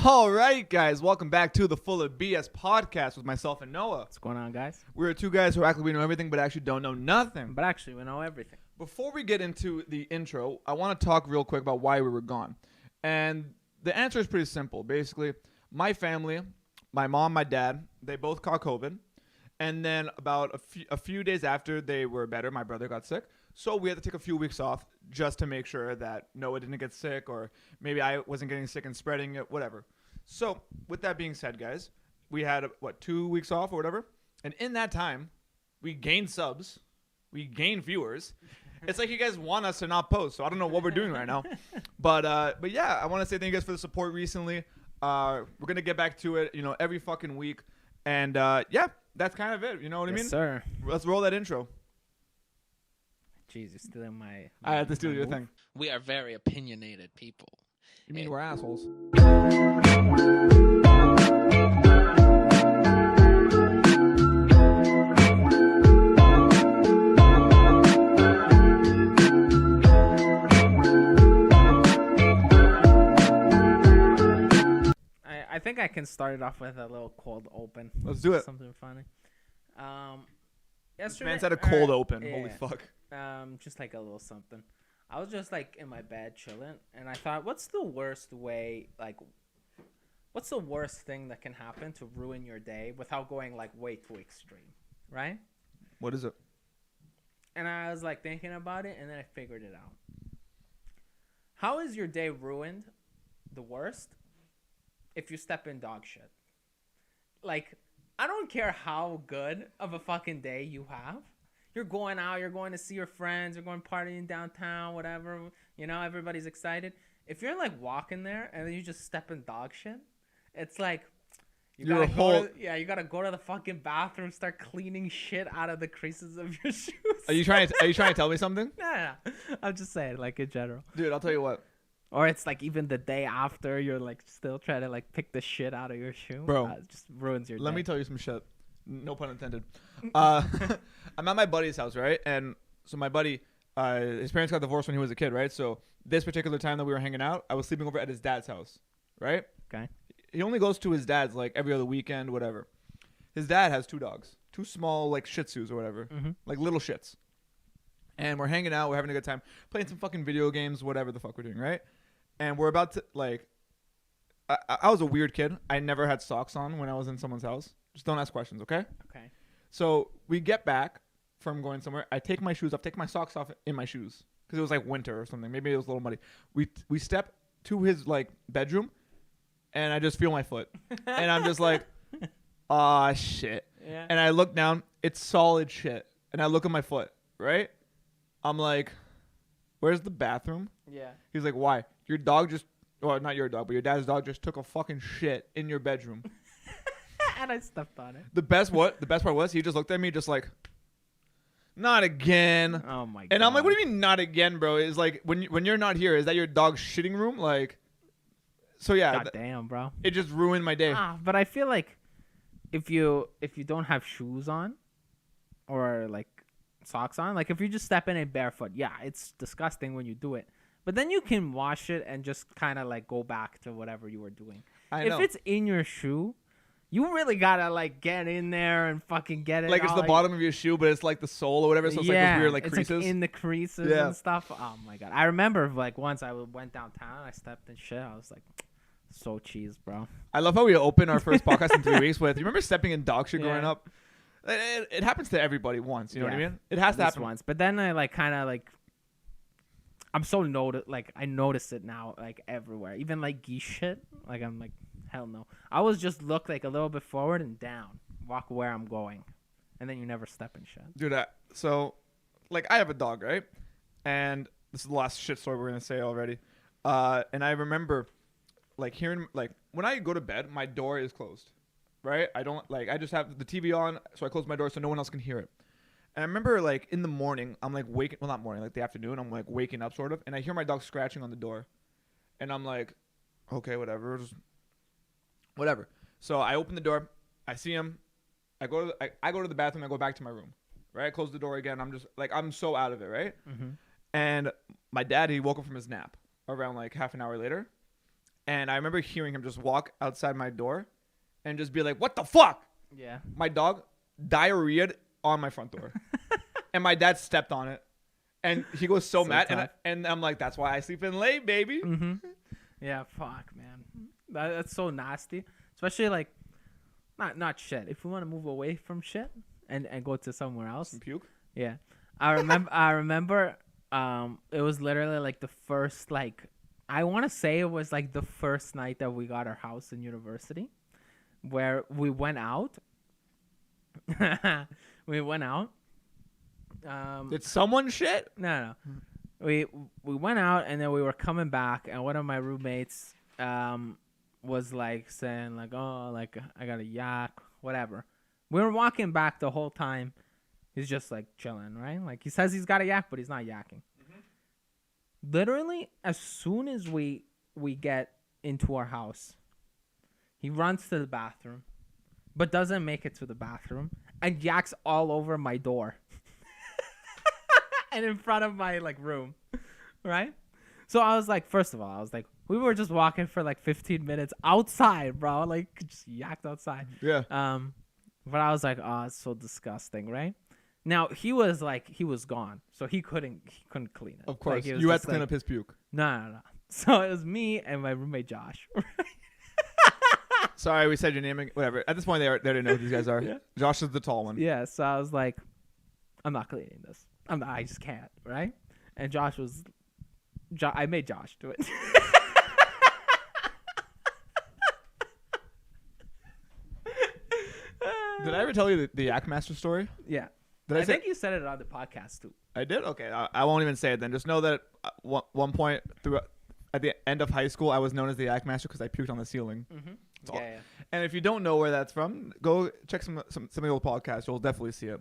All right, guys, welcome back to the FullofBS podcast with myself and Noah. What's going on, guys? We're two guys who act like we know everything, but actually don't know nothing. But actually, we know everything. Before we get into the intro, I want to talk real quick about why we were gone. And the answer is pretty simple. Basically, my family, my mom, my dad, they both caught COVID. And then about a few days after they were better, my brother got sick. So we had to take a few weeks off just to make sure that Noah didn't get sick, or maybe I wasn't getting sick and spreading it, whatever. So with that being said, guys, we had, 2 weeks off or whatever. And in that time, we gained subs. We gained viewers. It's like you guys want us to not post, so I don't know what we're doing right now. But yeah, I want to say thank you guys for the support recently. We're going to get back to it, every fucking week. And yeah, that's kind of it. You know what I mean? Yes, sir. Let's roll that intro. Jeez, you're stealing my I had to steal your move. thing. We are very opinionated people. You mean we're assholes? I think I can start it off with a little cold open. Let's do it. Something funny. This Yesterday, man's had a cold or- open. yeah, Holy fuck. just like a little something. I was just like in my bed chilling, and I thought, what's the worst thing that can happen to ruin your day without going like way too extreme, right? What is it? And I was like thinking about it, and then I figured it out. How is your day ruined the worst if you step in dog shit? Like, I don't care how good of a fucking day you have. You're going out, you're going to see your friends, you're going partying downtown, whatever. Everybody's excited. If you're like walking there and then you just step in dog shit, it's like you gotta go to the fucking bathroom, start cleaning shit out of the creases of your shoes. Are you trying to tell me something? No. I'm just saying, like, in general. Dude, I'll tell you what. Or it's like even the day after, you're like still trying to like pick the shit out of your shoe. Bro, It just ruins your day. Let me tell you some shit. No pun intended. I'm at my buddy's house, right? And so my buddy, his parents got divorced when he was a kid, right? So this particular time that we were hanging out, I was sleeping over at his dad's house, right? Okay. He only goes to his dad's like every other weekend, whatever. His dad has 2 dogs, 2 small like Shih Tzus or whatever, like little shits. And we're hanging out, we're having a good time, playing some fucking video games, whatever the fuck we're doing, right? And we're about to like, I was a weird kid. I never had socks on when I was in someone's house. Just don't ask questions, okay? Okay. So we get back from going somewhere. I take my shoes off, take my socks off in my shoes because it was like winter or something. Maybe it was a little muddy. We step to his like bedroom, and I just feel my foot, and I'm just like, ah, shit. Yeah. And I look down, it's solid shit, and I look at my foot, right? I'm like, where's the bathroom? Yeah. He's like, why? Your dog just, well, not your dog, but your dad's dog just took a fucking shit in your bedroom. And I stepped on it. The best part was he just looked at me just like, not again. Oh my god. And I'm like, what do you mean not again, bro? It's like when you're not here, is that your dog's shitting room? Like, so yeah, God damn, bro. it just ruined my day. But I feel like if you don't have shoes on or like socks on, like if you just step in it barefoot, yeah, it's disgusting when you do it. But then you can wash it and just kind of like go back to whatever you were doing. I know. If it's in your shoe, you really gotta like get in there and fucking get it. Like it's all, the bottom of your shoe, but it's like the sole or whatever. So it's like those weird like it's creases. like in the creases Yeah. and stuff. Oh my god! I remember like once I went downtown, I stepped in shit. I was like, so cheese, bro. I love how we open our first podcast in 3 weeks with. You remember stepping in dog shit growing Yeah. up? It happens to everybody once. You know what I Yeah. mean? It has to At least happen once. But then I like kind of like. I'm so I notice it now like everywhere. Even like geese shit. Like I'm like, hell no. I always just look like a little bit forward and down. Walk where I'm going. And then you never step in shit. Dude, so, like, I have a dog, right? And this is the last shit story we're going to say already. And I remember, like, hearing, like, when I go to bed, my door is closed, right? I just have the TV on, so I close my door so no one else can hear it. And I remember, like, in the morning, I'm, like, not morning, like, the afternoon, I'm, like, waking up, sort of, and I hear my dog scratching on the door. And I'm like, okay, whatever, whatever. So I open the door, I see him, I go to the bathroom, I go back to my room, right? I close the door again, I'm just, like, I'm so out of it, right? Mm-hmm. And my dad, he woke up from his nap around, like, half an hour later, And I remember hearing him just walk outside my door and just be like, "What the fuck?" Yeah. My dog diarrheaed on my front door. And my dad stepped on it. And he goes so mad. tough. And I'm like, "That's why I sleep in late, baby." Mm-hmm. Yeah, fuck, man. That's so nasty. Especially like, not shit. If we want to move away from shit and go to somewhere else. Some puke. Yeah, I remember. It was literally like the first like, I want to say it was like the first night that we got our house in university, where we went out. We went out. Did someone shit? No. We went out and then we were coming back and one of my roommates was like saying like, "Oh, like I got a yak, whatever." We were walking back the whole time. He's just like chilling, right? Like he says he's got a yak, but he's not yakking. Literally, as soon as we get into our house, he runs to the bathroom, but doesn't make it to the bathroom and yaks all over my door. And in front of my like room, right? So I was like, first of all, I was like, we were just walking for like 15 minutes outside, bro. Like just yacked outside. Yeah. But I was like, oh, it's so disgusting, right? Now he was gone, so he couldn't clean it. Of course. Like, You had just to clean like, up his puke. No. So it was me and my roommate Josh. Sorry, we said your name. Whatever. At this point, they already know who these guys are. Yeah. Josh is the tall one. Yeah, so I was like, I'm not cleaning this. I just can't, right? And Josh was, I made Josh do it. Did I ever tell you the Yak Master story? Yeah. Did I say? think you said it on the podcast too. I did? Okay. I won't even say it then. Just know that at one point at the end of high school, I was known as the Yak Master because I puked on the ceiling. Mm-hmm. Yeah. And if you don't know where that's from, go check some of the old podcasts. You'll definitely see it.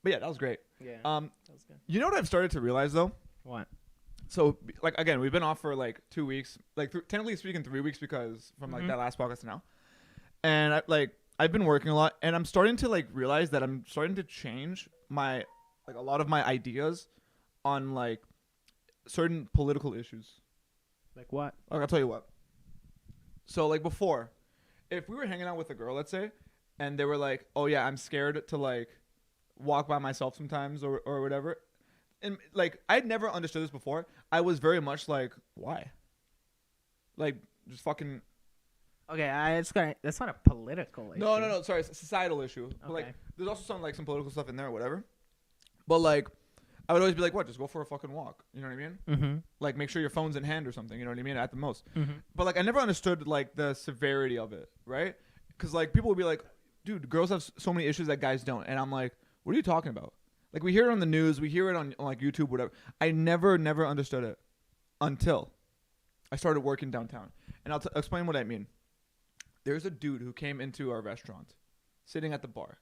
But yeah, that was great. Yeah. Um, That was good. you know what I've started to realize though? What? So like again, we've been off for like 2 weeks, like technically speaking 3 weeks because from like Mhm. that last podcast to now. And I've been working a lot, and I'm starting to like realize that I'm starting to change my like a lot of my ideas on like certain political issues. Like what? I'll tell you what. So like before, if we were hanging out with a girl, let's say, and they were like, "Oh yeah, I'm scared to like walk by myself sometimes or whatever," and like I'd never understood this before. I was very much like, "Why?" Like just fucking. Okay, that's not a political issue. No. Sorry, it's a societal issue. But, like, Okay. there's also some political stuff in there or whatever. But like, I would always be like, "What? Just go for a fucking walk." You know what I mean? Mm-hmm. Like, make sure your phone's in hand or something. You know what I mean? At the most. Mm-hmm. But like, I never understood like the severity of it, right? Because like people would be like, "Dude, girls have so many issues that guys don't," and I'm like, "What are you talking about?" Like we hear it on the news, we hear it on like YouTube, whatever. I never understood it until I started working downtown, and I'll explain what I mean. There's a dude who came into our restaurant, sitting at the bar.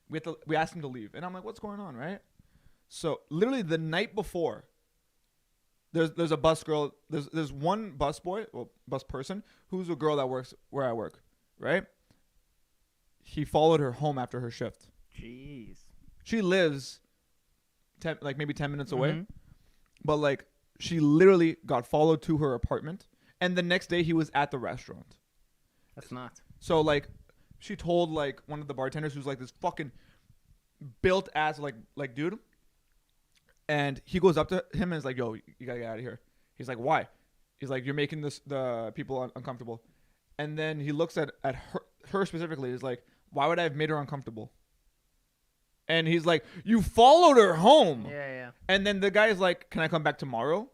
We asked him to leave, and I'm like, "What's going on?" Right? So literally the night before, there's a bus girl. There's one bus boy, well, bus person who's a girl that works where I work, right? He followed her home after her shift. Jeez. She lives maybe 10 minutes away, Mhm. but like she literally got followed to her apartment, and the next day he was at the restaurant. That's not. So like she told like one of the bartenders who's like this fucking built ass like dude, and he goes up to him and is like, "Yo, you gotta get out of here." He's like, "Why?" He's like, "You're making the people uncomfortable." And then he looks at her specifically. He's like, "Why would I have made her uncomfortable?" And he's like, "You followed her home." Yeah. And then the guy's like, "Can I come back tomorrow?"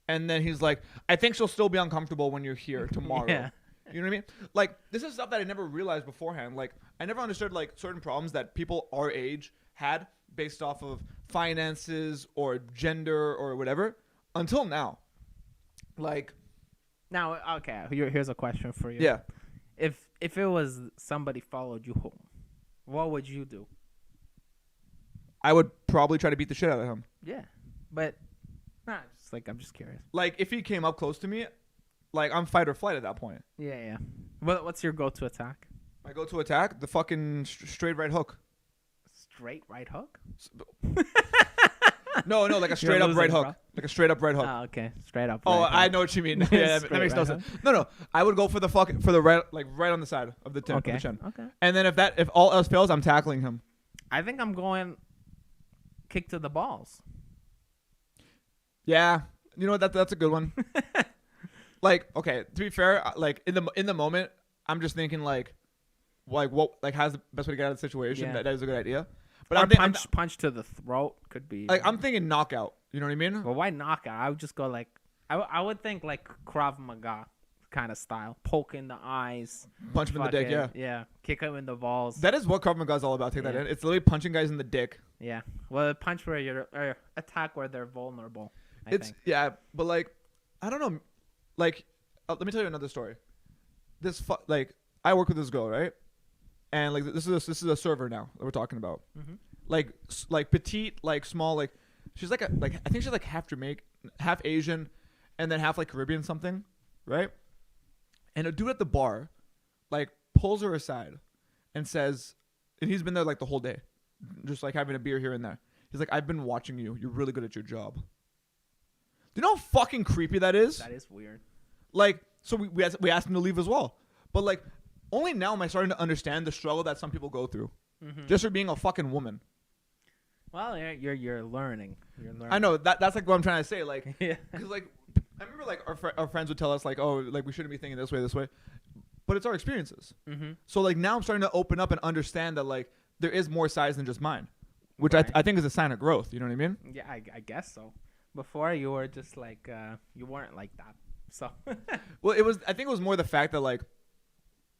And then he's like, "I think she'll still be uncomfortable when you're here tomorrow." Yeah. You know what I mean? Like, this is stuff that I never realized beforehand. Like, I never understood, like, certain problems that people our age had based off of finances or gender or whatever until now. Like, Now, okay, here's a question for you. yeah. If it was somebody followed you home, what would you do? I would probably try to beat the shit out of him. Yeah. But, I'm just curious. Like, if he came up close to me, like, I'm fight or flight at that point. Yeah. What's your go-to attack? My go-to attack, the fucking straight right hook. Straight right hook? No, like a straight up losing, right hook. bro. Like a straight up right hook. Oh, okay. Straight up. Oh, right I hook. know what you mean. Yeah, that Straight makes no right sense. No. I would go for the right, like right on the side of the chin. Okay. Of the chin. Okay. And then if all else fails, I'm tackling him. I think I'm going kick to the balls. Yeah, you know what? That's a good one. Like, okay, to be fair, like in the moment, I'm just thinking like what, like, how's the best way to get out of the situation? Yeah. That is a good idea. But Or I'm punch to the throat could be. like, I'm thinking knockout. You know what I mean? Well, why knockout? I would just go like I would think like Krav Maga kind of style, poke in the eyes, Punch him in the dick. Yeah. yeah, kick him in the balls. That is what Krav Maga is all about. Take that Yeah. in. It's literally punching guys in the dick. Yeah, well, punch where you're or attack where they're vulnerable. I think. Yeah, but like, I don't know. Like, let me tell you another story. Like, I work with this girl, right? And like, this is a server now that we're talking about. Mhm. Like petite, like small, like she's like I think she's like half Jamaican, half Asian, and then half like Caribbean something, right? And a dude at the bar, like, pulls her aside, and says, and he's been there like the whole day, just like having a beer here and there. He's like, I've been watching you. You're really good at your job. Do you know how fucking creepy that is? That is weird. Like, so we asked him to leave as well. But like, only now am I starting to understand the struggle that some people go through, just for being a fucking woman. Well, you're learning. You're learning. I know that's like what I'm trying to say. Like, Yeah. because like I remember like our friends would tell us like, oh, like we shouldn't be thinking this way, but it's our experiences. Mm-hmm. So like now I'm starting to open up and understand that like there is more sides than just mine, which Right. I think is a sign of growth. You know what I mean? Yeah, I guess so. Before you were just like you weren't like that. So. Well, I think it was more the fact that like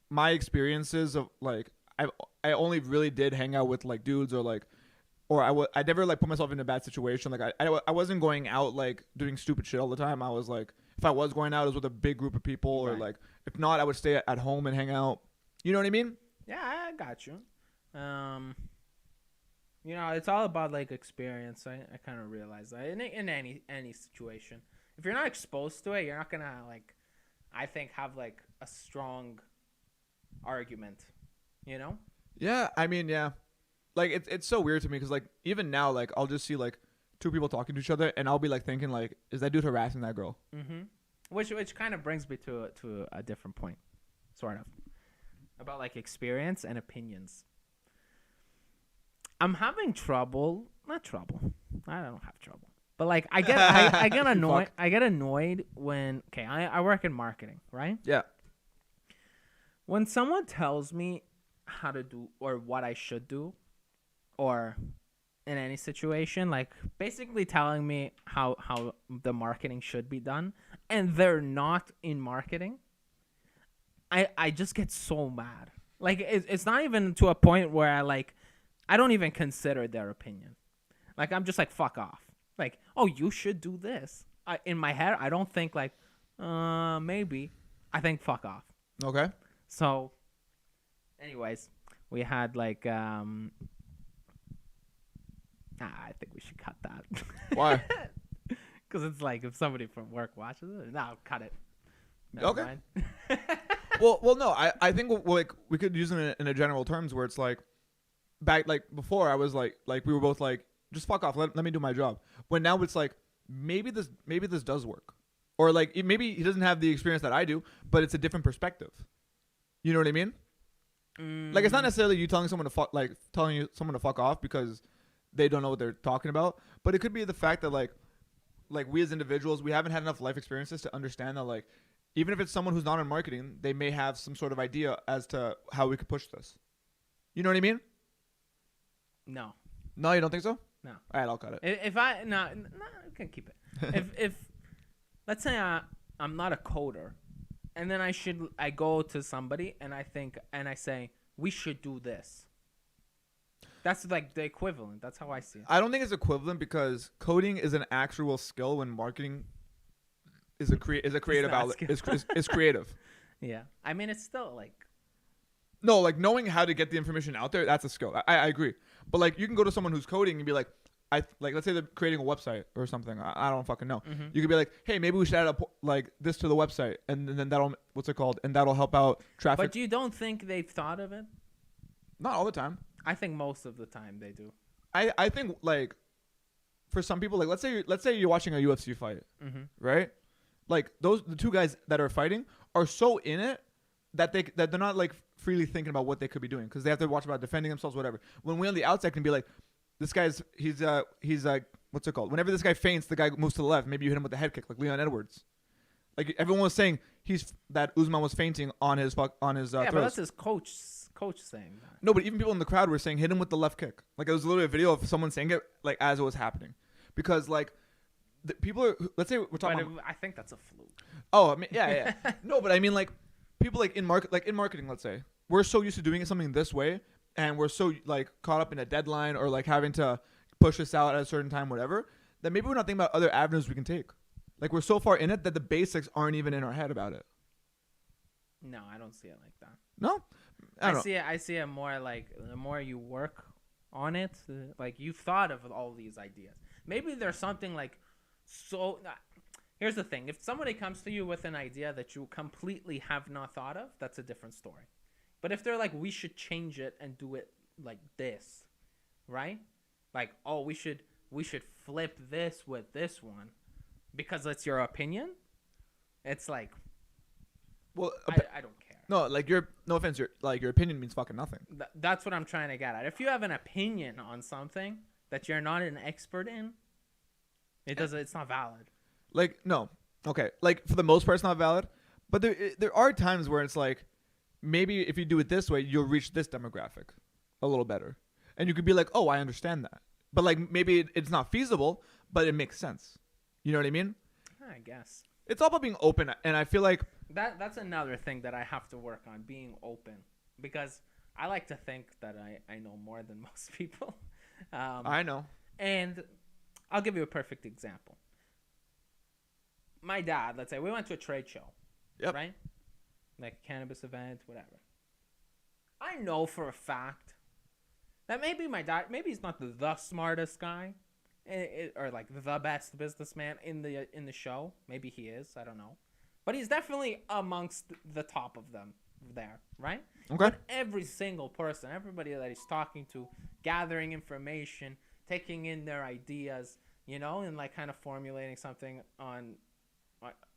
my experiences of like I only really did hang out with like dudes or I never like put myself in a bad situation. Like I wasn't going out like doing stupid shit all the time. I was like, if I was going out, it was with a big group of people, or Right. like if not, I would stay at home and hang out. You know what I mean? Yeah, I got you. You know, it's all about like experience. I kind of realize that in any situation, if you're not exposed to it, you're not gonna like, I think, have like a strong argument. You know? Yeah, I mean, yeah. Like it's so weird to me because like even now like I'll just see like two people talking to each other and I'll be like thinking like, is that dude harassing that girl? Mm-hmm. Which kind of brings me to a different point, sort of, about like experience and opinions. I'm having trouble. Not trouble. I don't have trouble. But like I get annoyed. Fuck. I get annoyed when I work in marketing, right? Yeah. When someone tells me how to do or what I should do, or in any situation, like basically telling me how the marketing should be done, and they're not in marketing, I just get so mad. Like it's not even to a point where I don't even consider their opinion. Like I'm just like, fuck off. Like, oh, you should do this. In my head, I don't think like, maybe. I think fuck off. Okay. So, anyways, we had like I think we should cut that. Why? Because it's like if somebody from work watches it, no, cut it. Okay. Mind. well, no. I think like we could use it in a general terms where it's like back like before I was like we were both like just fuck off. Let me do my job. When now it's like maybe this does work, or like maybe he doesn't have the experience that I do, but it's a different perspective. You know what I mean? Like it's not necessarily you telling someone to fuck off because they don't know what they're talking about, but it could be the fact that like we as individuals, we haven't had enough life experiences to understand that like even if it's someone who's not in marketing, they may have some sort of idea as to how we could push this. You know what I mean? No, No, you don't think so? no. All right, I'll cut it. If I no, you can keep it. if let's say I'm not a coder, and then I go to somebody and I say we should do this. That's like the equivalent. That's how I see it. I don't think it's equivalent because coding is an actual skill when marketing is a creative not a outlet. skill. It's creative. Yeah, I mean it's still like. No, like knowing how to get the information out there, that's a skill. I agree. But like you can go to someone who's coding and be like, let's say they're creating a website or something. I don't fucking know. Mm-hmm. You could be like, hey, maybe we should add like this to the website, and then that'll and that'll help out traffic. But you don't think they've thought of it? Not all the time. I think most of the time they do. I think like for some people, like let's say you're watching a UFC fight, Mm-hmm. right? Like the two guys that are fighting are so in it that they're not like freely thinking about what they could be doing because they have to watch about defending themselves, whatever. When we on the outside can be like, this guy's he's what's it called? Whenever this guy feints, the guy moves to the left. Maybe you hit him with the head kick, like Leon Edwards. Like everyone was saying, that Usman was feinting on his Yeah, throws. but that's his coach saying that. No, but even people in the crowd were saying hit him with the left kick. Like it was literally a video of someone saying it like as it was happening, because like the people are. Let's say we're talking. I think that's a fluke. Oh, I mean, yeah. No, but I mean like people like in marketing. Let's say we're so used to doing something this way, and we're so like caught up in a deadline or like having to push this out at a certain time, whatever, that maybe we're not thinking about other avenues we can take. Like we're so far in it that the basics aren't even in our head about it. No, I don't see it like that. No, I see it more like the more you work on it, like you've thought of all these ideas. Maybe there's something like so. Here's the thing: if somebody comes to you with an idea that you completely have not thought of, that's a different story. But if they're like, we should change it and do it like this, right? Like, oh, we should flip this with this one because it's your opinion. It's like, well, I don't care. no, like no offense, your opinion means fucking nothing. That's what I'm trying to get at. If you have an opinion on something that you're not an expert in, it's not valid. Like no, okay, like for the most part, it's not valid. But there are times where it's like, maybe if you do it this way, you'll reach this demographic a little better, and you could be like, oh, I understand that. But like maybe it's not feasible, but it makes sense. You know what I mean? I guess. It's all about being open, and I feel like that's another thing that I have to work on, being open, because I like to think that I know more than most people. I know. And I'll give you a perfect example. My dad, let's say we went to a trade show, Yep. right? Like a cannabis event, whatever. I know for a fact that maybe my dad, maybe he's not the smartest guy, or like the best businessman in the show. Maybe he is. I don't know, but he's definitely amongst the top of them there, right? Okay. But every single person, everybody that he's talking to, gathering information, taking in their ideas, you know, and like kind of formulating something on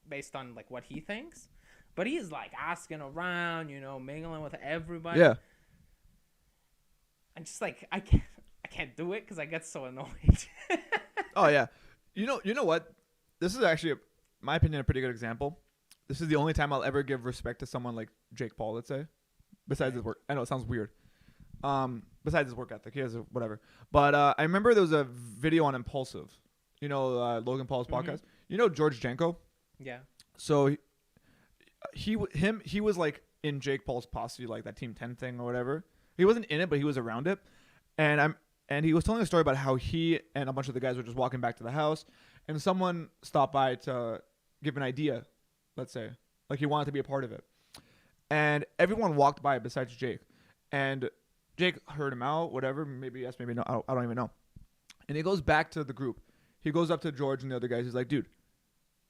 based on like what he thinks. But he's like asking around, you know, mingling with everybody. Yeah. I'm just like I can't do it because I get so annoyed. Oh yeah. You know what? This is actually, my opinion, a pretty good example. This is the only time I'll ever give respect to someone like Jake Paul, let's say. Besides his work. I know it sounds weird. Besides his work ethic, he has whatever. But I remember there was a video on Impulsive. You know, Logan Paul's podcast. You know George Janko? Yeah. So he was like in Jake Paul's posse, like that Team 10 thing or whatever. He wasn't in it, but he was around it. And he was telling a story about how he and a bunch of the guys were just walking back to the house, and someone stopped by to give an idea, let's say, like he wanted to be a part of it. And everyone walked by besides Jake. And Jake heard him out, whatever, maybe yes, maybe no, I don't even know. And he goes back to the group. He goes up to George and the other guys. He's like, dude,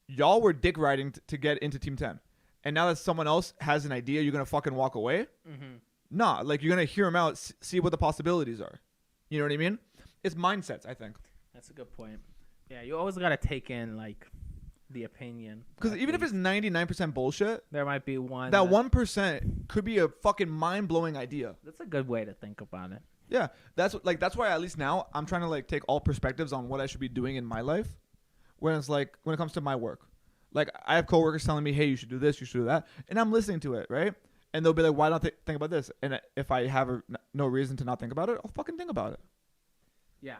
y'all were dick riding to get into Team 10. And now that someone else has an idea, you're going to fucking walk away? Mm-hmm. Nah, like you're going to hear him out, see what the possibilities are. You know what I mean? It's mindsets, I think. That's a good point. Yeah, you always got to take in like the opinion. Because even if it's 99% bullshit, there might be one. that 1% could be a fucking mind-blowing idea. That's a good way to think about it. Yeah, that's why at least now I'm trying to like take all perspectives on what I should be doing in my life. When it comes to my work, like I have coworkers telling me, "Hey, you should do this, you should do that," and I'm listening to it, right? And they'll be like, "Why don't think about this?" And if I have no reason to not think about it, I'll fucking think about it. Yeah.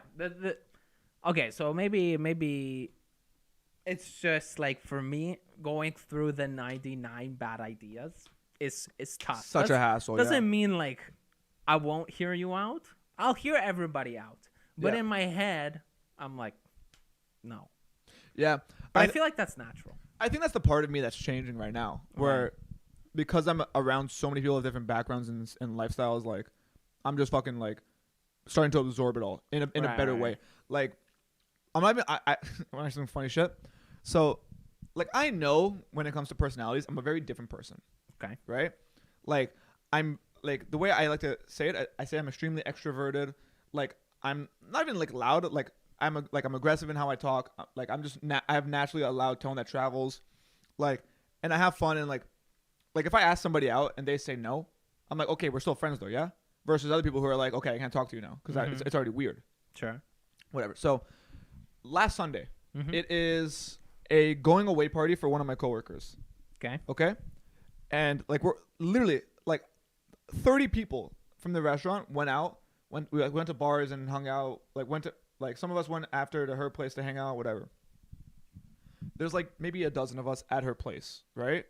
Okay, so maybe it's just like for me going through the 99 bad ideas is tough. Such a hassle. Doesn't mean like I won't hear you out. I'll hear everybody out. But Yeah. in my head, I'm like, no. Yeah, But I feel like that's natural. I think that's the part of me that's changing right now, where because I'm around so many people of different backgrounds and lifestyles, like I'm just fucking like starting to absorb it all in a better way. Like I'm not even I'm actually some funny shit. So like I know when it comes to personalities, I'm a very different person. Okay. Right? Like I'm like the way I like to say it, I say I'm extremely extroverted. Like I'm not even like loud. Like I'm aggressive in how I talk. Like I'm just I have naturally a loud tone that travels, like, and I have fun and like if I ask somebody out and they say no, I'm like, okay, we're still friends though, yeah. Versus other people who are like, okay, I can't talk to you now because it's already weird. Sure. Whatever. So last Sunday, Mm-hmm. it is a going away party for one of my coworkers. Okay. Okay, and like we're literally like 30 people from the restaurant went out. We went to bars and hung out. Like some of us went after to her place to hang out, whatever. There's like maybe a dozen of us at her place, right?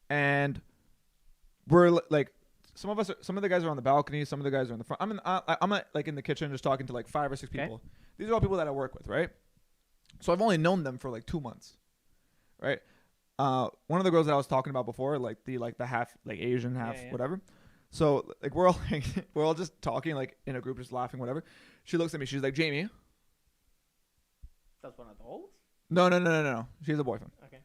And we're like, some of the guys are on the balcony, some of the guys are in the front. I'm like in the kitchen just talking to like 5 or 6 people. Okay. These are all people that I work with, right? So I've only known them for like 2 months, right? One of the girls that I was talking about before, like the half like Asian, half whatever. So like we're all just talking like in a group, just laughing, whatever. She looks at me. She's like, Jamie. That's one of those? No. She has a boyfriend. Okay.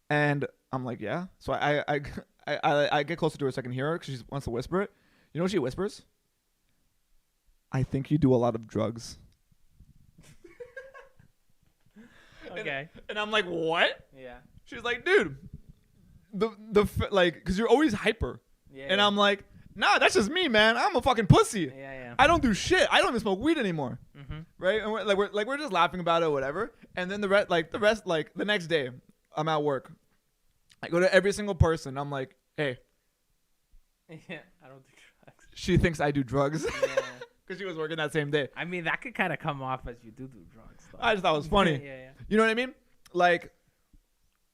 And I'm like, yeah. So I get closer to her so I can hear her because she wants to whisper it. You know what she whispers? I think you do a lot of drugs. Okay. And I'm like, what? Yeah. She's like, dude, like, because you're always hyper. Yeah. And I'm like, nah, that's just me, man. I'm a fucking pussy. Yeah. I don't do shit. I don't even smoke weed anymore. Mm-hmm. Right? And we're just laughing about it or whatever. And then the rest, the next day, I'm at work. I go to every single person. I'm like, hey. Yeah, I don't do drugs. She thinks I do drugs. Yeah. Because she was working that same day. I mean, that could kind of come off as you do drugs. Though. I just thought it was funny. Yeah. You know what I mean? Like,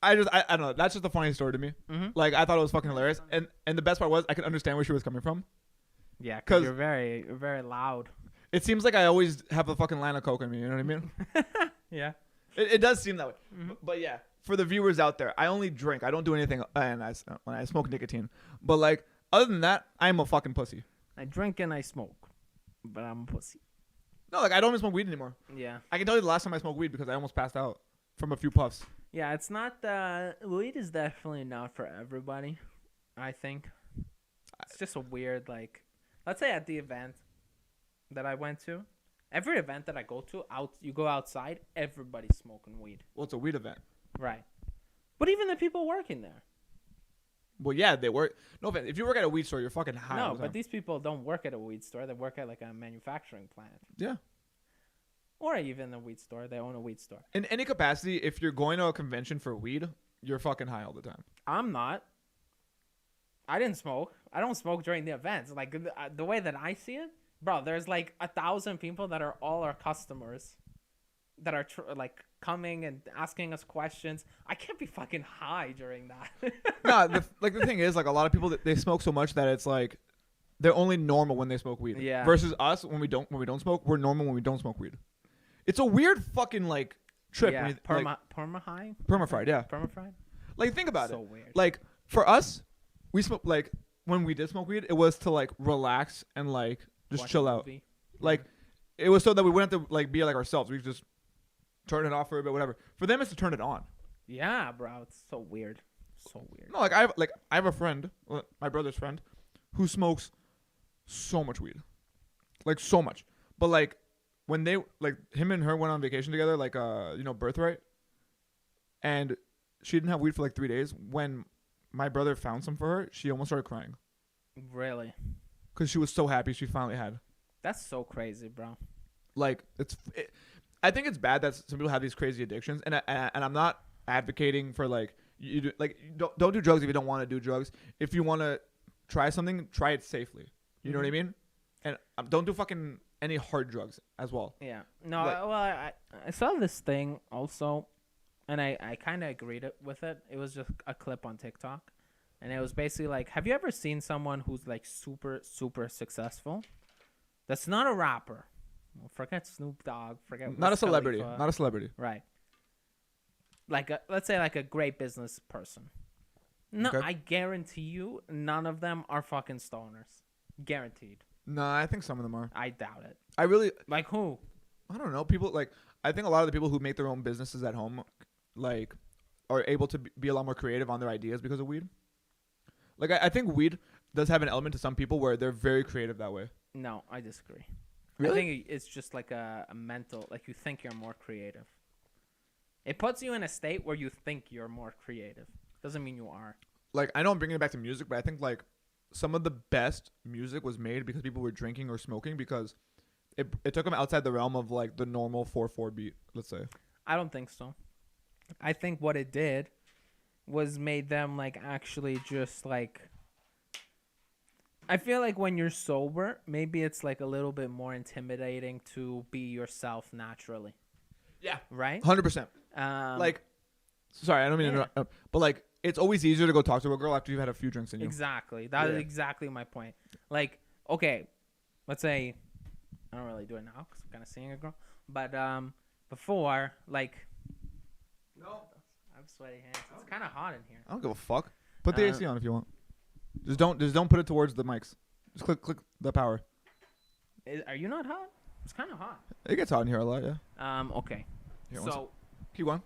I don't know. That's just a funny story to me. Mm-hmm. Like, I thought it was fucking hilarious. And the best part was I could understand where she was coming from. Yeah, because you're very loud. It seems like I always have a fucking line of coke in me. You know what I mean? Yeah. It does seem that way. Mm-hmm. But yeah, for the viewers out there, I only drink. I don't do anything. And when I smoke nicotine. But like, other than that, I'm a fucking pussy. I drink and I smoke, but I'm a pussy. No, like I don't even smoke weed anymore. Yeah. I can tell you the last time I smoked weed because I almost passed out from a few puffs. Yeah, it's not. Weed is definitely not for everybody. I think it's just a weird like. Let's say at the event that I went to, every event that I go to, you go outside, everybody's smoking weed. Well, it's a weed event. Right. But even the people working there. Well, yeah, they work. No offense. If you work at a weed store, you're fucking high. No, but these people don't work at a weed store. They work at like a manufacturing plant. Yeah. Or even a weed store. They own a weed store. In any capacity, if you're going to a convention for weed, you're fucking high all the time. I'm not. I didn't smoke. I don't smoke during the events. Like the way that I see it, bro, there's like 1,000 people that are all our customers that are like coming and asking us questions. I can't be fucking high during that. No, the thing is, like a lot of people they smoke so much that it's like they're only normal when they smoke weed. Yeah. Versus us when we don't smoke, we're normal when we don't smoke weed. It's a weird fucking like trip. Yeah. When you, Perma high. Perma-fried, yeah. Perma-fried. Like think about So it. weird. Like for us, we smoke like when we did smoke weed, it was to like relax and like just Watch chill a out. movie. Like it was so that we wouldn't have to like be like ourselves. We could just turn it off for a bit, whatever. For them, it's to turn it on. Yeah, bro. It's so weird. So weird. No, like I have a friend, my brother's friend, who smokes so much weed, like so much. But like when they like him and her went on vacation together, like birthright, and she didn't have weed for like 3 days. When my brother found some for her, she almost started crying Really? because she was so happy she finally had. That's so crazy, bro. Like I think it's bad that some people have these crazy addictions, and I'm not advocating for like don't do drugs if you don't want to do drugs. If you want to try something, try it safely. You know what I mean? And don't do fucking any hard drugs as well. Yeah. No, Like- I saw this thing also, and I kind of agreed with it. It was just a clip on TikTok, and it was basically like, have you ever seen someone who's like super, super successful? That's not a rapper. Forget Snoop Dogg. Forget Not a Wiz celebrity. Khalifa. Not a celebrity. Right. Like let's say like a great business person. No, Okay. I guarantee you, none of them are fucking stoners. Guaranteed. No, I think some of them are. I doubt it. I really, Like who? I don't know. People like, I think a lot of the people who make their own businesses at home, like, are able to be a lot more creative on their ideas because of weed. Like, I think weed does have an element to some people where they're very creative that way. No, I disagree. Really? I think it's just like a mental, like you think you're more creative. It puts you in a state where you think you're more creative. Doesn't mean you are. Like, I know I'm bringing it back to music, but I think like some of the best music was made because people were drinking or smoking because it took them outside the realm of like the normal 4/4 beat, let's say. I don't think so. I think what it did was made them like actually just like. I feel like when you're sober, maybe it's like a little bit more intimidating to be yourself naturally. Yeah. Right? 100%. Like, sorry, I don't mean to yeah. interrupt, but like it's always easier to go talk to a girl after you've had a few drinks in you. Exactly. That is Yeah. exactly my point. Like, okay, let's say I don't really do it now because I'm kind of seeing a girl, but before, like, No. I have sweaty hands. It's kind of hot in here. I don't give a fuck. Put the Uh, AC on if you want. Just don't put it towards the mics. Just click the power. Are you not hot? It's kind of hot. It gets hot in here a lot, yeah. Okay. Here, one So keep going.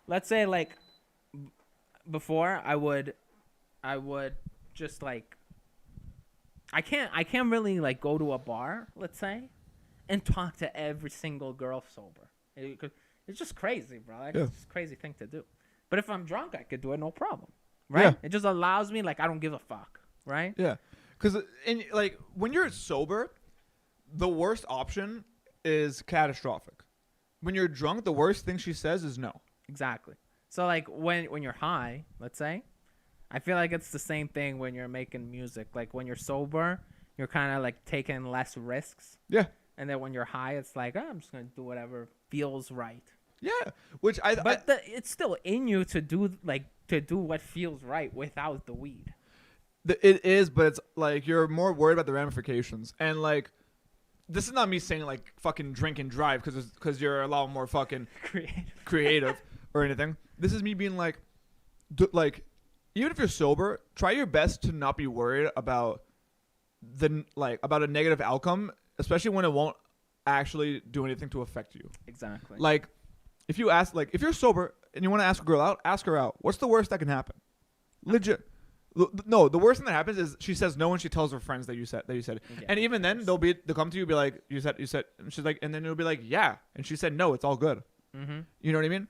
let's say like before I would just like I can't really like go to a bar, let's say, and talk to every single girl sober. It's just crazy, bro. Like, Yeah. It's just a crazy thing to do. But if I'm drunk, I could do it no problem. Right? Yeah. It just allows me like I don't give a fuck. Right? Yeah, because like when you're sober, the worst option is catastrophic. When you're drunk, the worst thing she says is no. Exactly. So like when you're high, let's say, I feel like it's the same thing when you're making music. Like when you're sober, you're kind of like taking less risks. Yeah. And then when you're high, it's like, oh, I'm just gonna do whatever feels right. Yeah, which But it's still in you to do what feels right without the weed. It is, but it's like you're more worried about the ramifications. And like, this is not me saying like fucking drink and drive because you're a lot more fucking creative or anything. This is me being like, like, even if you're sober, try your best to not be worried about about a negative outcome, especially when it won't actually do anything to affect you. Exactly. Like, if you're sober and you want to ask a girl out, ask her out. What's the worst that can happen? Legit. No, the worst thing that happens is she says no and she tells her friends that you said. Yeah, And even then, they'll come to you and be like, you said, and she's like, and then it'll be like, yeah, and she said no, it's all good. Mm-hmm. You know what I mean?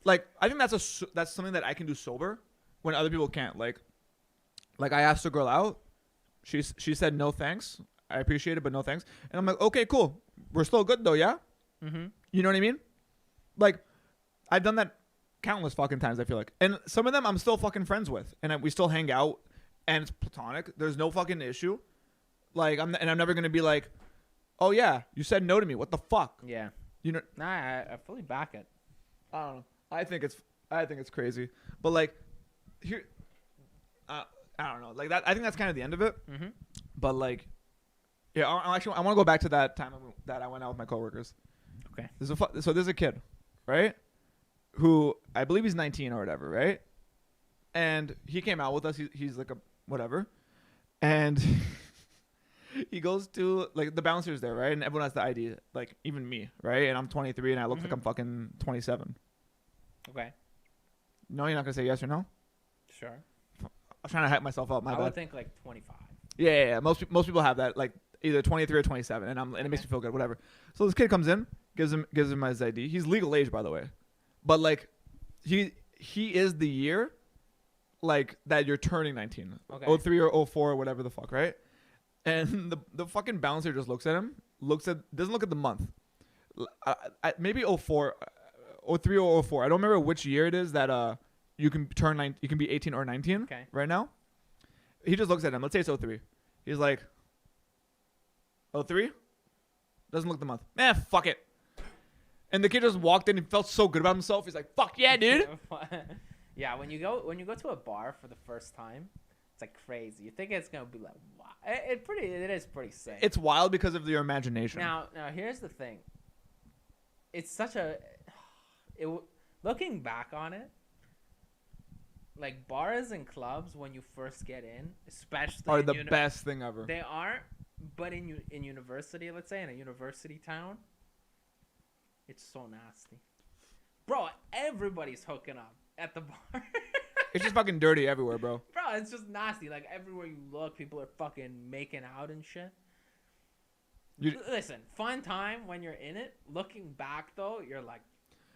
Like, I think that's something that I can do sober when other people can't. Like I asked a girl out, she said no thanks, I appreciate it, but no thanks, and I'm like, okay, cool, we're still good though, yeah. Mm-hmm. You know what I mean? Like, I've done that countless fucking times, I feel like. And some of them I'm still fucking friends with. And we still hang out. And it's platonic. There's no fucking issue. Like, I'm never going to be like, oh, yeah, you said no to me. What the fuck? Yeah. You know? Nah, I fully back it. I don't know. I think it's crazy. But, like, here, I don't know. Like, that, I think that's kind of the end of it. Mm-hmm. But, like, yeah, I want to go back to that time that I went out with my coworkers. Okay. There's a kid, right? Who I believe he's 19 or whatever, right? And he came out with us. He's like a whatever, and he goes to like the bouncer's there, right? And everyone has the ID, like even me, right? And I'm 23 and I look like I'm fucking 27. Okay. No, you're not gonna say yes or no. Sure. I'm trying to hype myself up. My I bad. would think like 25. Yeah. Most people have that, like either 23 or 27, and it makes me feel good, whatever. So this kid comes in, gives him his ID. He's legal age, by the way. But like, he is the year, like that you're turning 19, Okay. 03 or 04 or whatever the fuck, right? And the fucking bouncer just looks at him, doesn't look at the month. Maybe 04, 03 or 04. I don't remember which year it is that you can you can be 18 or 19 Okay. right now. He just looks at him. Let's say it's 03. He's like, 03? Doesn't look at the month. Man, fuck it. And the kid just walked in and felt so good about himself. He's like, fuck yeah, dude. Yeah, when you go to a bar for the first time, it's like crazy. You think it's gonna be like, wow. It is pretty sick. It's wild because of your imagination. Now here's the thing. It's such a looking back on it, like bars and clubs when you first get in, especially are the best thing ever. They are, but in university, let's say in a university town, it's so nasty. Bro, everybody's hooking up at the bar. It's just fucking dirty everywhere, bro. Bro, it's just nasty. Like everywhere you look, people are fucking making out and shit. Listen, fun time when you're in it. Looking back though, you're like,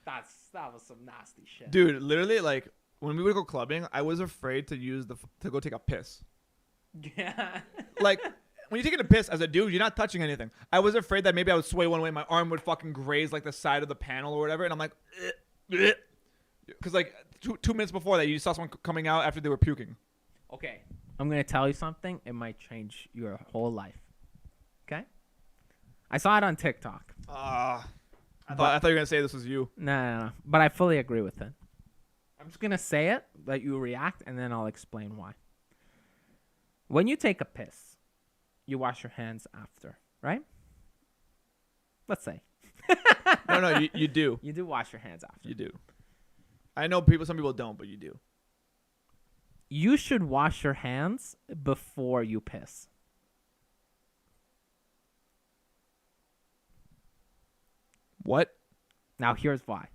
that was some nasty shit. Dude, literally, like when we would go clubbing, I was afraid to to go take a piss. Yeah. Like when you're taking a piss as a dude, you're not touching anything. I was afraid that maybe I would sway one way, my arm would fucking graze like the side of the panel or whatever, and I'm like, because like 2 minutes before that, you saw someone coming out after they were puking. Okay, I'm gonna tell you something. It might change your whole life. Okay. I saw it on TikTok. I thought you were gonna say this was you. No. But I fully agree with it. I'm just gonna say it, let you react, and then I'll explain why. When you take a piss, you wash your hands after, right? Let's say. No, you do. You do wash your hands after. You do. I know some people don't, but you do. You should wash your hands before you piss. What? Now here's why.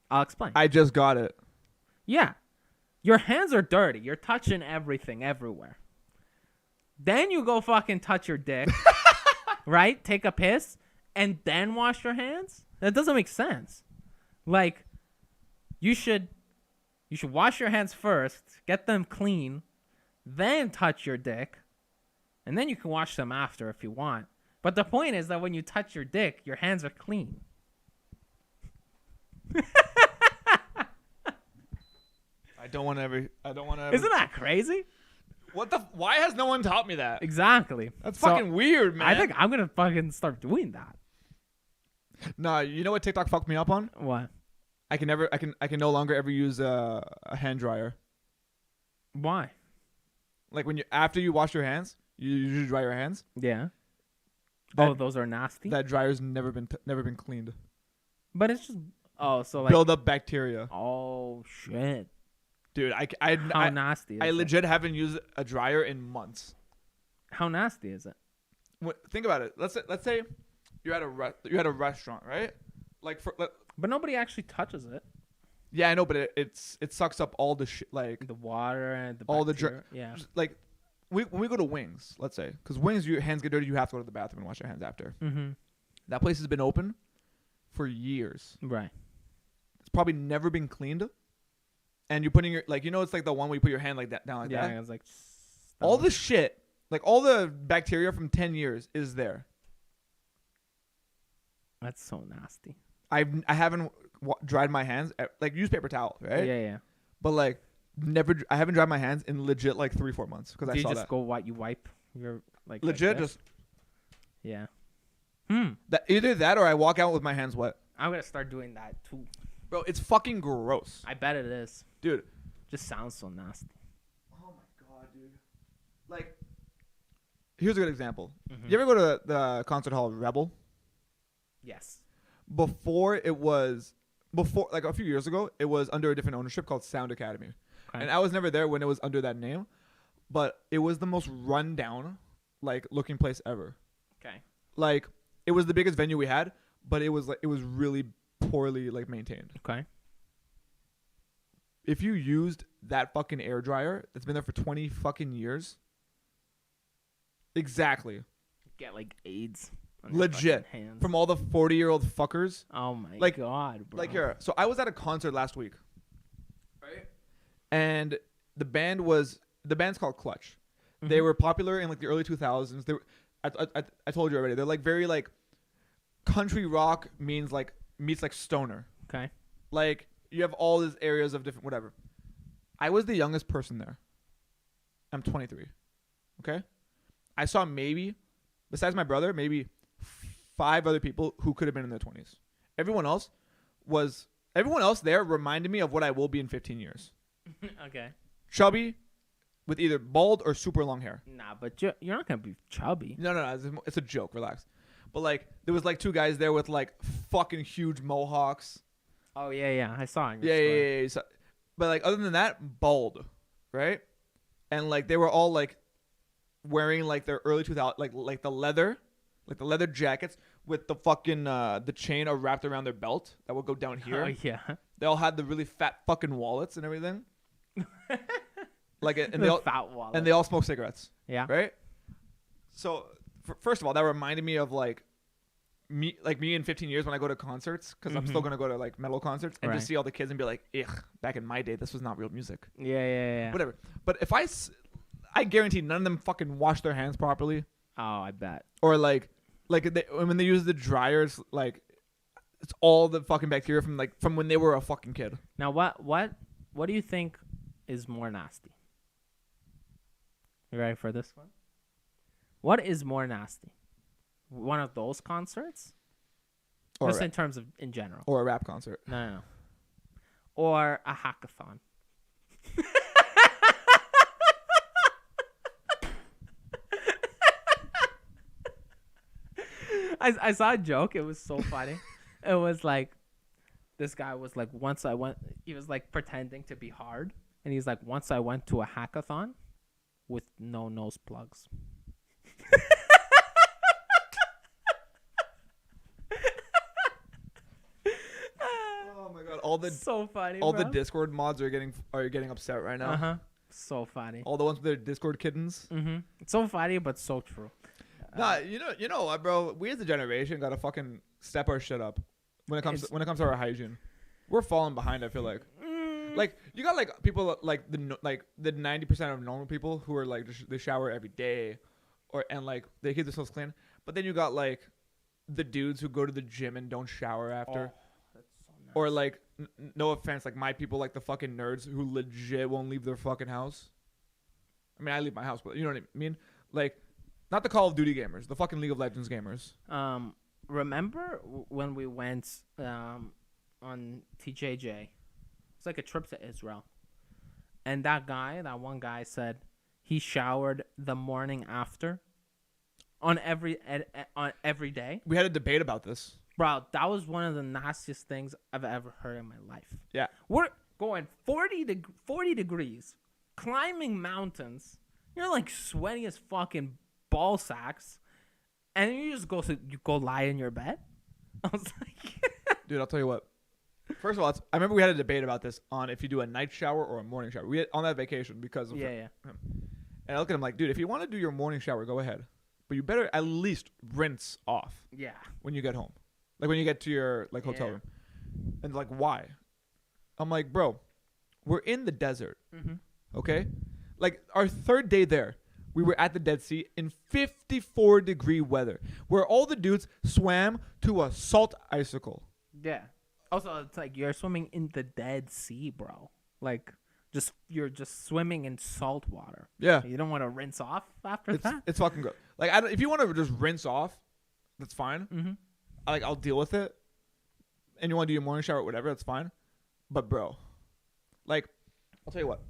I'll explain. I just got it. Yeah. Your hands are dirty. You're touching everything everywhere. Then you go fucking touch your dick, right? Take a piss, and then wash your hands? That doesn't make sense. Like, you should wash your hands first, get them clean, then touch your dick, and then you can wash them after if you want. But the point is that when you touch your dick, your hands are clean. I don't want to ever. Isn't that crazy? Why has no one taught me that? Exactly. That's fucking weird, man. I think I'm gonna fucking start doing that. Nah, you know what TikTok fucked me up on? What? I can no longer ever use a hand dryer. Why? Like after you wash your hands, you usually dry your hands. Yeah. That- those are nasty. That dryer's never been cleaned. But it's just so like Build up bacteria. Oh shit! Dude, How nasty? I legit haven't used a dryer in months. How nasty is it? Think about it. Let's say you're at a restaurant, right? But nobody actually touches it. Yeah, I know, but it sucks up all the shit, like The water and the all the bacteria. Yeah. like when we go to Wings, let's say, because Wings, your hands get dirty, you have to go to the bathroom and wash your hands after. Mm-hmm. That place has been open for years. Right. It's probably never been cleaned. And you're putting your it's like the one where you put your hand like that down like Yeah. that. I was like, All the shit, like all the bacteria from 10 years is there. That's so nasty. I haven't dried my hands. Like use paper towel, right? Yeah. But like I haven't dried my hands in legit like 3-4 months because I Do you saw just that. go you wipe your like Legit this? just Yeah. either that or I walk out with my hands wet. I'm gonna start doing that too. Bro, it's fucking gross. I bet it is. Dude. Just sounds so nasty. Oh my god, dude. Like, here's a good example. Mm-hmm. You ever go to the concert hall Rebel? Yes. Before like a few years ago, it was under a different ownership called Sound Academy. Okay. And I was never there when it was under that name, but it was the most rundown, like, looking place ever. Okay. Like, it was the biggest venue we had, but it was really poorly like maintained. Okay. If you used that fucking air dryer that's been there for 20 fucking years, exactly. Get like AIDS. On your Legit. fucking hands. From all the 40-year-old fuckers. Oh my like- god, bro. Like here. So I was at a concert last week. Right? And the band's called Clutch. They Mhm. were popular in like the early 2000s. They were, I told you already. They're like very like country rock meets like stoner. Okay. Like you have all these areas of different whatever. I was the youngest person there. I'm 23. Okay? I saw maybe, besides my brother, maybe 5 other people who could have been in their 20s. Everyone else there reminded me of what I will be in 15 years. Okay. Chubby, with either bald or super long hair. Nah, but you're not gonna be chubby. No, it's a joke. Relax. But like, there was like 2 guys there with like fucking huge mohawks. Oh yeah. I saw it. Yeah. So, but like, other than that, bald, right? And like, they were all like wearing like their early 2000s, like the leather jackets with the fucking the chain wrapped around their belt that would go down here. Oh yeah. They all had the really fat fucking wallets and everything. Like, and The they all fat wallet. and they all smoke cigarettes. Yeah. Right. So first of all, that reminded me of like me in 15 years when I go to concerts, because I'm still gonna go to like metal concerts and just see all the kids and be like, ugh, back in my day, this was not real music. Yeah. Whatever. But if I guarantee none of them fucking wash their hands properly. Oh, I bet. Or like when they use the dryers, like it's all the fucking bacteria from when they were a fucking kid. Now, what do you think is more nasty? You ready for this one? What is more nasty? One of those concerts? Or Just in terms of in general. Or a rap concert. No. Or a hackathon. I saw a joke. It was so funny. It was like, this guy was like, he was like pretending to be hard. And he's like, once I went to a hackathon with no nose plugs. Oh my god! All the so funny. the Discord mods are getting upset right now. So funny. All the ones with their Discord kittens. It's so funny, but so true. Nah, you know what, bro? We as a generation gotta fucking step our shit up when it comes to our hygiene. We're falling behind. I feel like. Like you got like people like the 90% of normal people who are like they shower every day, and like they keep themselves clean. But then you got like the dudes who go to the gym and don't shower after. Oh, that's so nice. Or like no offense, like my people, like the fucking nerds who legit won't leave their fucking house. I mean, I leave my house, but you know what I mean. Like, not the Call of Duty gamers, the fucking League of Legends gamers. Remember when we went on TJJ? It's like a trip to Israel, and that one guy said he showered the morning after on every day. We had a debate about this. Bro, that was one of the nastiest things I've ever heard in my life. Yeah. We're going 40 degrees, climbing mountains. You're like sweaty as fucking ball sacks, and then you just go lie in your bed. I was like, dude, I'll tell you what. First of all, I remember we had a debate about this on if you do a night shower or a morning shower. We had on that vacation because of him. And I look at him like, dude, if you want to do your morning shower, go ahead, but you better at least rinse off. Yeah. When you get home, like when you get to your like hotel room, and like why? I'm like, bro, we're in the desert, okay? Like our third day there, we were at the Dead Sea in 54-degree weather, where all the dudes swam to a salt icicle. Yeah. Also, it's like you're swimming in the Dead Sea, bro. Like, you're just swimming in salt water. Yeah. You don't want to rinse off after that. It's fucking good. Like, if you want to just rinse off, that's fine. I'll deal with it. And you want to do your morning shower or whatever, that's fine. But bro, like, I'll tell you what.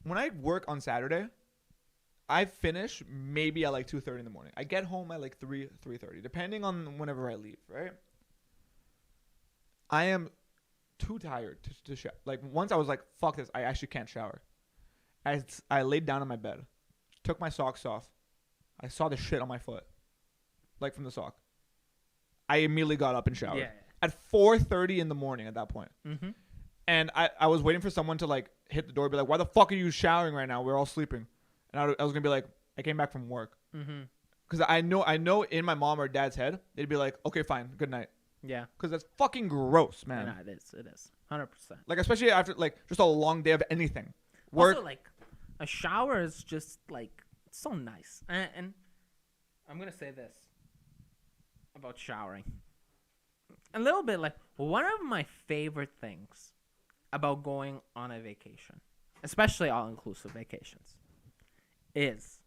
When I work on Saturday, I finish maybe at like 2:30 in the morning. I get home at like 3:30, depending on whenever I leave, right? I am too tired to shower. Like, once I was like, fuck this, I actually can't shower. I laid down on my bed, took my socks off. I saw the shit on my foot, like from the sock. I immediately got up and showered. Yeah. At 4:30 in the morning at that point. And I was waiting for someone to like hit the door and be like, why the fuck are you showering right now? We're all sleeping. And I was going to be like, I came back from work. Because I know in my mom or dad's head, they'd be like, okay, fine, good night. Yeah. Because that's fucking gross, man. Yeah, it is. 100%. Like, especially after, like, just a long day of anything. Work. Also, like, a shower is just, like, so nice. And I'm going to say this about showering. A little bit, like, one of my favorite things about going on a vacation, especially all-inclusive vacations, is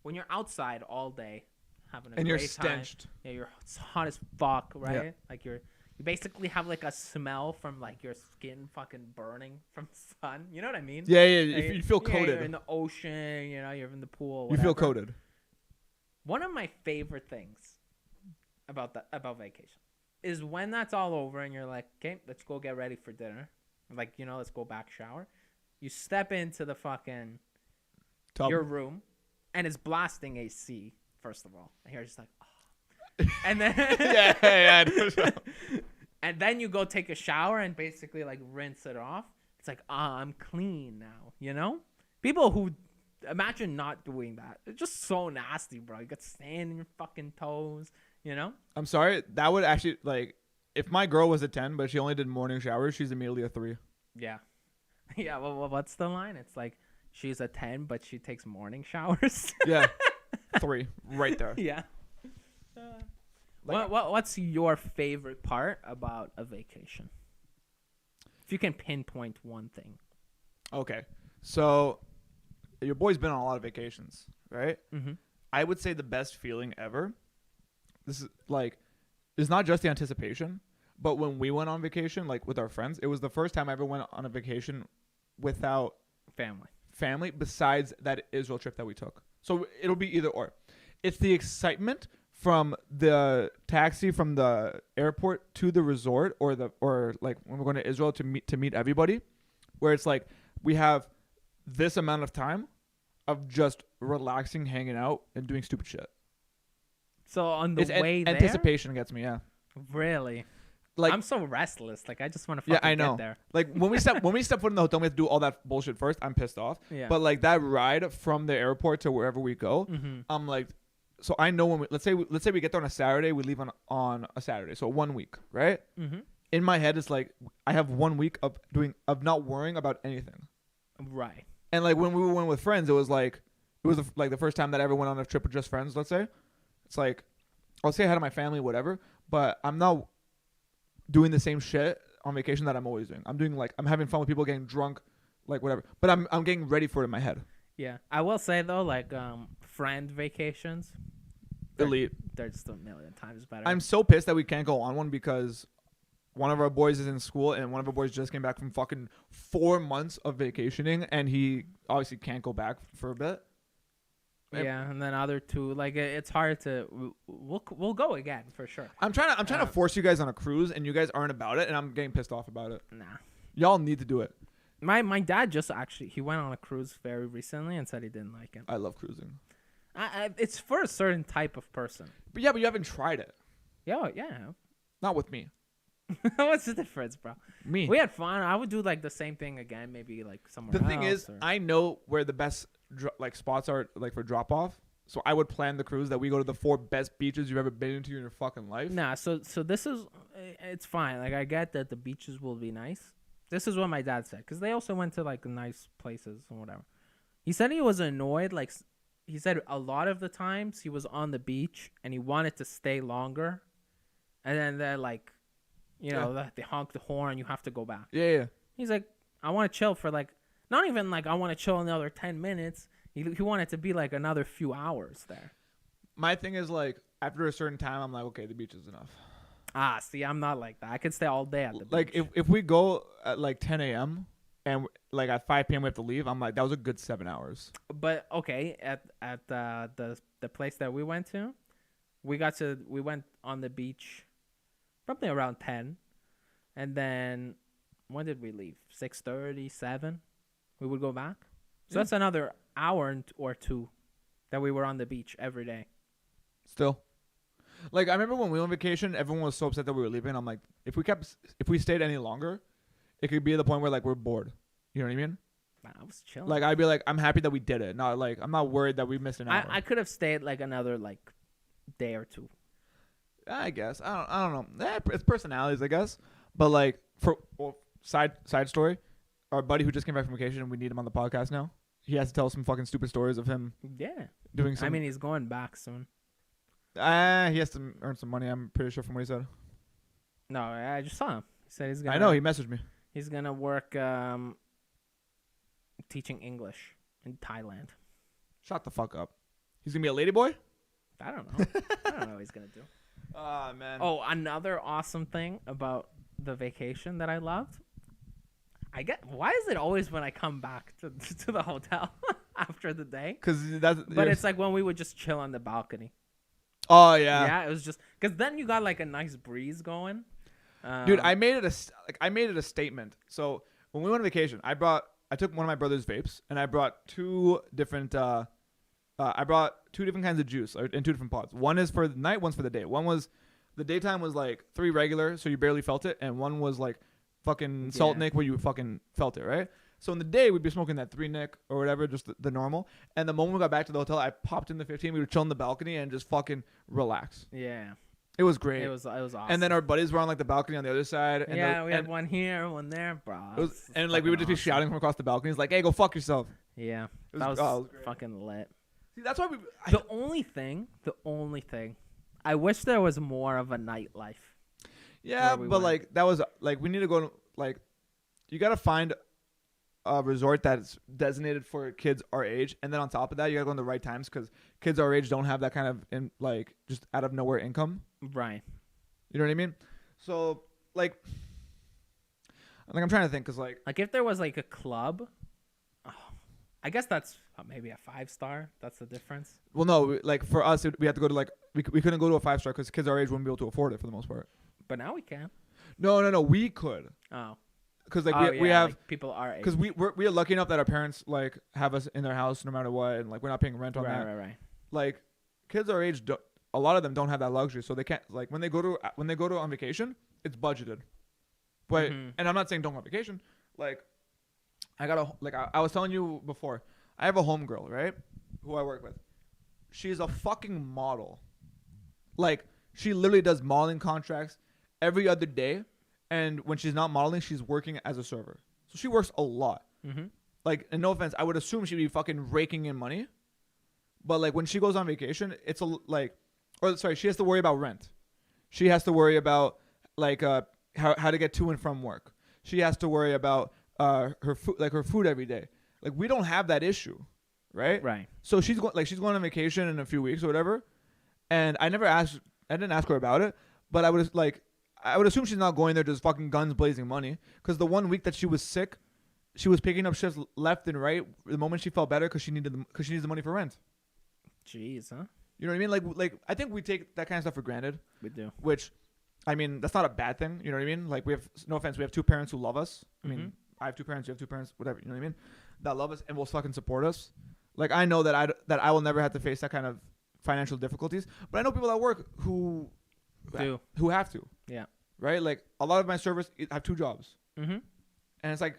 when you're outside all day having a and great you're time. stenched. Yeah, you're hot as fuck, right? Yeah. Like you basically have like a smell from like your skin fucking burning from sun. You know what I mean? Yeah, Like, you feel coated. You're in the ocean, you know, you're in the pool. You Whatever. feel coated. One of my favorite things about vacation is when that's all over and you're like, okay, let's go get ready for dinner. Like, you know, let's go back shower. You step into the fucking your room, and it's blasting AC. First of all, and you're just like, oh. And then yeah. And then you go take a shower and basically like rinse it off. It's like, I'm clean now. You know, people who Imagine not doing that. It's just so nasty, bro. You got sand in your fucking toes, you know? I'm sorry. That would actually, like, if my girl was a 10, but she only did morning showers, she's immediately a 3. Yeah. Yeah, well, what's the line? It's like, she's a 10, but she takes morning showers. Yeah. 3. Right there. Yeah. Like- What's your favorite part about a vacation? If you can pinpoint one thing. Okay. So, your boy's been on a lot of vacations, right? Mm-hmm. I would say the best feeling ever. This is like, it's not just the anticipation, but when we went on vacation, like with our friends, it was the first time I ever went on a vacation without family besides that Israel trip that we took. So it'll be either or. It's the excitement from the taxi from the airport to the resort or like when we're going to Israel to meet everybody, where it's like we have this amount of time of just relaxing, hanging out, and doing stupid shit. So on the way there? Anticipation gets me, yeah. Really? Like, I'm so restless. Like, I just want to fucking I know. get there. Like when we step foot in the hotel, we have to do all that bullshit first. I'm pissed off. Yeah. But like that ride from the airport to wherever we go, I'm like, so I know when let's say we get there on a Saturday, we leave on a Saturday, so 1 week, right? Mm-hmm. In my head, it's like I have 1 week of not worrying about anything. Right. And like when we went with friends, it was the first time that I ever went on a trip with just friends. Let's say, it's like I'll say hi to my family, whatever, but I'm not doing the same shit on vacation that I'm always doing. I'm having fun with people, getting drunk, like whatever. But I'm getting ready for it in my head. Yeah, I will say though, like friend vacations, Elite. they're just a million times better. I'm so pissed that we can't go on one because one of our boys is in school and one of our boys just came back from fucking 4 months of vacationing and he obviously can't go back for a bit. Yeah, and then other two, like it's hard to. We'll go again for sure. I'm trying to force you guys on a cruise and you guys aren't about it and I'm getting pissed off about it. Nah. Y'all need to do it. My dad just he went on a cruise very recently and said he didn't like it. I love cruising. It's for a certain type of person. But you haven't tried it. Yeah. Not with me. What's the difference, bro? Me. We had fun. I would do like the same thing again, maybe like somewhere else. The thing is, I know where the best spots are like for drop off. So I would plan the cruise that we go to the 4 best beaches you've ever been into in your fucking life. Nah, so this is it's fine. Like I get that the beaches will be nice. This is what my dad said because they also went to like nice places and whatever. He said he was annoyed. Like he said a lot of the times he was on the beach and he wanted to stay longer, and then they're like, you know, they honk the horn. You have to go back. Yeah. He's like, I want to chill for like, not even like I want to chill another 10 minutes. He wanted to be like another few hours there. My thing is like after a certain time, I'm like, okay, the beach is enough. See, I'm not like that. I could stay all day at the beach. Like if we go at like 10 a.m. and like at 5 p.m. we have to leave, I'm like, that was a good 7 hours. But okay, at the place that we went to, we went on the beach probably around 10, and then when did we leave? 6:30, 7. We would go back. So that's another hour or two that we were on the beach every day. Still. Like I remember when we went on vacation, everyone was so upset that we were leaving. I'm like, if we stayed any longer, it could be at the point where like we're bored. You know what I mean? Man, I was chilling. Like I'd be like, I'm happy that we did it. Not like I'm not worried that we missed an hour. I could have stayed like another like day or two. I guess I don't know. It's personalities, I guess. But like side story, our buddy who just came back from vacation, we need him on the podcast now. He has to tell some fucking stupid stories of him. Yeah. Doing some. I mean, he's going back soon. He has to earn some money. I'm pretty sure from what he said. No, I just saw him. He said he's gonna. I know. He messaged me. He's gonna work teaching English in Thailand. Shut the fuck up. He's gonna be a ladyboy? I don't know. I don't know what he's gonna do. Oh man. Oh, another awesome thing about the vacation that I loved. Why is it always when I come back to the hotel after the day? But it's like when we would just chill on the balcony. Oh yeah. Yeah, it was just because then you got like a nice breeze going. Dude, I made it a statement. So when we went on vacation, I took one of my brother's vapes and I brought two different kinds of juice in 2 different pods. One is for the night, one's for the day. One was the daytime was like 3 regular, so you barely felt it, and one was like fucking salt Nick where you fucking felt it, right? So in the day, we'd be smoking that 3 Nick or whatever, just the normal. And the moment we got back to the hotel, I popped in the 15. We would chill on the balcony and just fucking relax. Yeah. It was great. It was awesome. And then our buddies were on like the balcony on the other side. And we had one here, one there, bro. And like we would just be shouting from across the balconies, like, "Hey, go fuck yourself." Yeah, It that was great. fucking lit. See, that's why we. The only thing, I wish there was more of a nightlife. Yeah, we but went. like that was like we need to go to, like, you gotta find a resort that's designated for kids our age, and then on top of that, you gotta go in the right times because kids our age don't have that kind of like just out of nowhere income. Right. You know what I mean? So like I'm trying to think because like if there was like a club, I guess that's maybe a 5-star. That's the difference. well no like for us we had to go to like we couldn't go to a 5-star because kids our age wouldn't be able to afford it for the most part. But now we can. No we could Oh. because like we have like people our age. because we are lucky enough that our parents like have us in their house no matter what, and like we're not paying rent on that. Right. Like kids our age a lot of them don't have that luxury, so they can't like when they go to on vacation, it's budgeted. But and I'm not saying don't go on vacation. Like I was telling you before, I have a homegirl, right, who I work with. She's a fucking model. Like she literally does modeling contracts every other day, and when she's not modeling, she's working as a server. So she works a lot. Like, and no offense, I would assume she'd be fucking raking in money. But like when she goes on vacation, it's she has to worry about rent. She has to worry about like how to get to and from work. She has to worry about her food every day. Like we don't have that issue, right? Right. So she's going on vacation in a few weeks or whatever, and I didn't ask her about it, but I would assume she's not going there just fucking guns blazing money, because the one week that she was sick, she was picking up shifts left and right the moment she felt better because she needs the money for rent. Jeez, huh? You know what I mean? Like I think we take that kind of stuff for granted. We do. Which, I mean, that's not a bad thing. You know what I mean? Like we have, no offense, we have 2 parents who love us. I mean, I have 2 parents, you have 2 parents, whatever. You know what I mean? That love us and will fucking support us. Like I know that I will never have to face that kind of financial difficulties. But I know people at work who have to. Yeah. Right? Like a lot of my servers have 2 jobs. And And it's like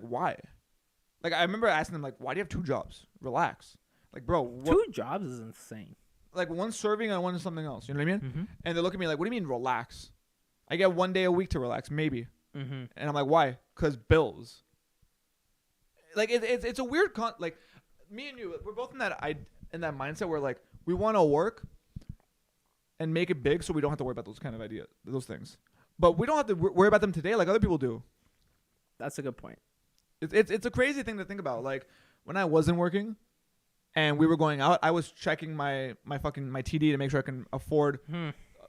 why? Like I remember asking them like, why do you have 2 jobs? Relax. Like bro, 2 jobs is insane. like one's serving and one's something else. You know what I mean? And they look at me like, what do you mean relax? I get 1 day a week to relax, maybe. And I'm like, why? Because bills. Like it's a weird like me and you, we're both in that mindset where like we want to work and make it big so we don't have to worry about those things. But we don't have to worry about them today like other people do. That's a good point. It's a crazy thing to think about. Like when I wasn't working and we were going out, I was checking my TD to make sure I can afford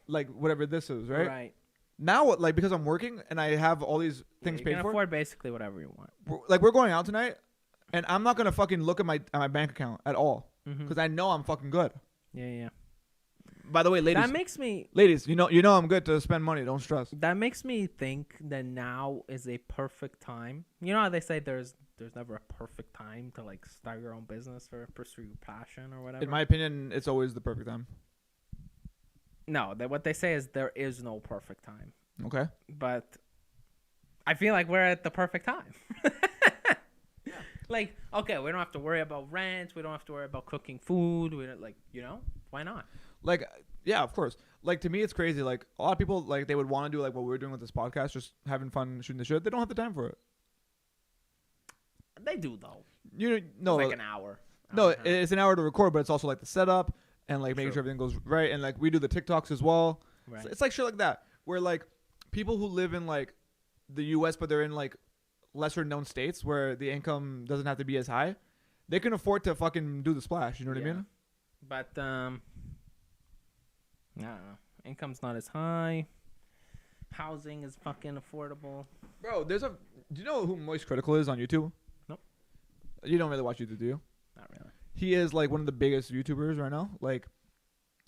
like whatever this is, right? Right. Now, like because I'm working and I have all these things you paid can for, afford basically whatever you want. we're going out tonight, and I'm not gonna fucking look at my bank account at all because I know I'm fucking good. Yeah. By the way, ladies, That makes me you know I'm good to spend money. Don't stress. That makes me think that now is a perfect time. You know how they say there's never a perfect time to like start your own business or pursue your passion or whatever. In my opinion, it's always the perfect time. No, what they say is there is no perfect time. Okay. But I feel like we're at the perfect time. Like, okay, we don't have to worry about rent. We don't have to worry about cooking food. We don't, like, why not? Like, yeah, of course. Like, to me, it's crazy. Like, a lot of people, like, they would want to do, like, what we're doing with this podcast, just having fun shooting the shit. They don't have the time for it. They do, though. No. It's like an hour. No, it's an hour to record, but it's also, like, the setup and, like, making sure everything goes right. And, like, we do the TikToks as well. Right. It's like shit like that, where, like, people who live in, like, the U.S., but they're in, like, lesser-known states where the income doesn't have to be as high, they can afford to fucking do the splash. You know what I mean? But, I don't know. Income's not as high. Housing is fucking affordable. Bro, do you know who Moist Critical is on YouTube? Nope. You don't really watch YouTube, do you? Not really. He is like one of the biggest YouTubers right now. Like,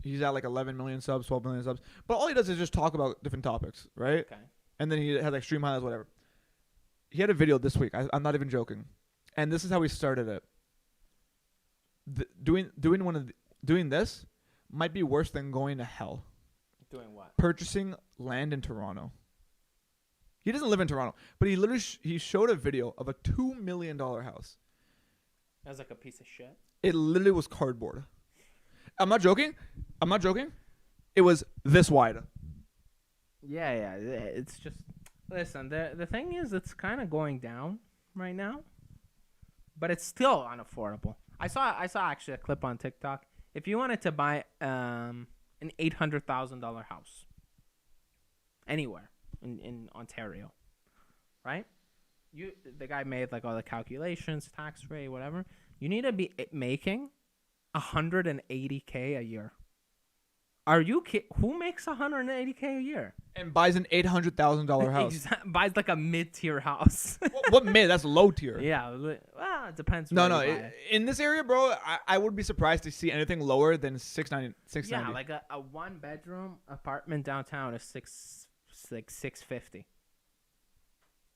he's at like 11 million subs, 12 million subs. But all he does is just talk about different topics, right? Okay. And then he has like stream highlights, whatever. He had a video this week. I'm not even joking. And this is how he started it. Doing this might be worse than going to hell. Doing what? Purchasing land in Toronto. He doesn't live in Toronto, but he literally he showed a video of a $2 million house. That was like a piece of shit. It literally was cardboard. I'm not joking. It was this wide. Yeah. It's just listen. The thing is, it's kind of going down right now, but it's still unaffordable. I saw actually a clip on TikTok. If you wanted to buy an $800,000 house anywhere in Ontario, right? The guy made like all the calculations, tax rate, whatever. You need to be making $180K a year. Are you kidding? Who makes $180K a year? And buys an $800,000 house. Buys like a mid-tier house. What mid? That's low tier. Yeah, well, it depends. No. where you buy it. In this area, bro, I would be surprised to see anything lower than 690. Yeah, like a 1-bedroom apartment downtown is $650.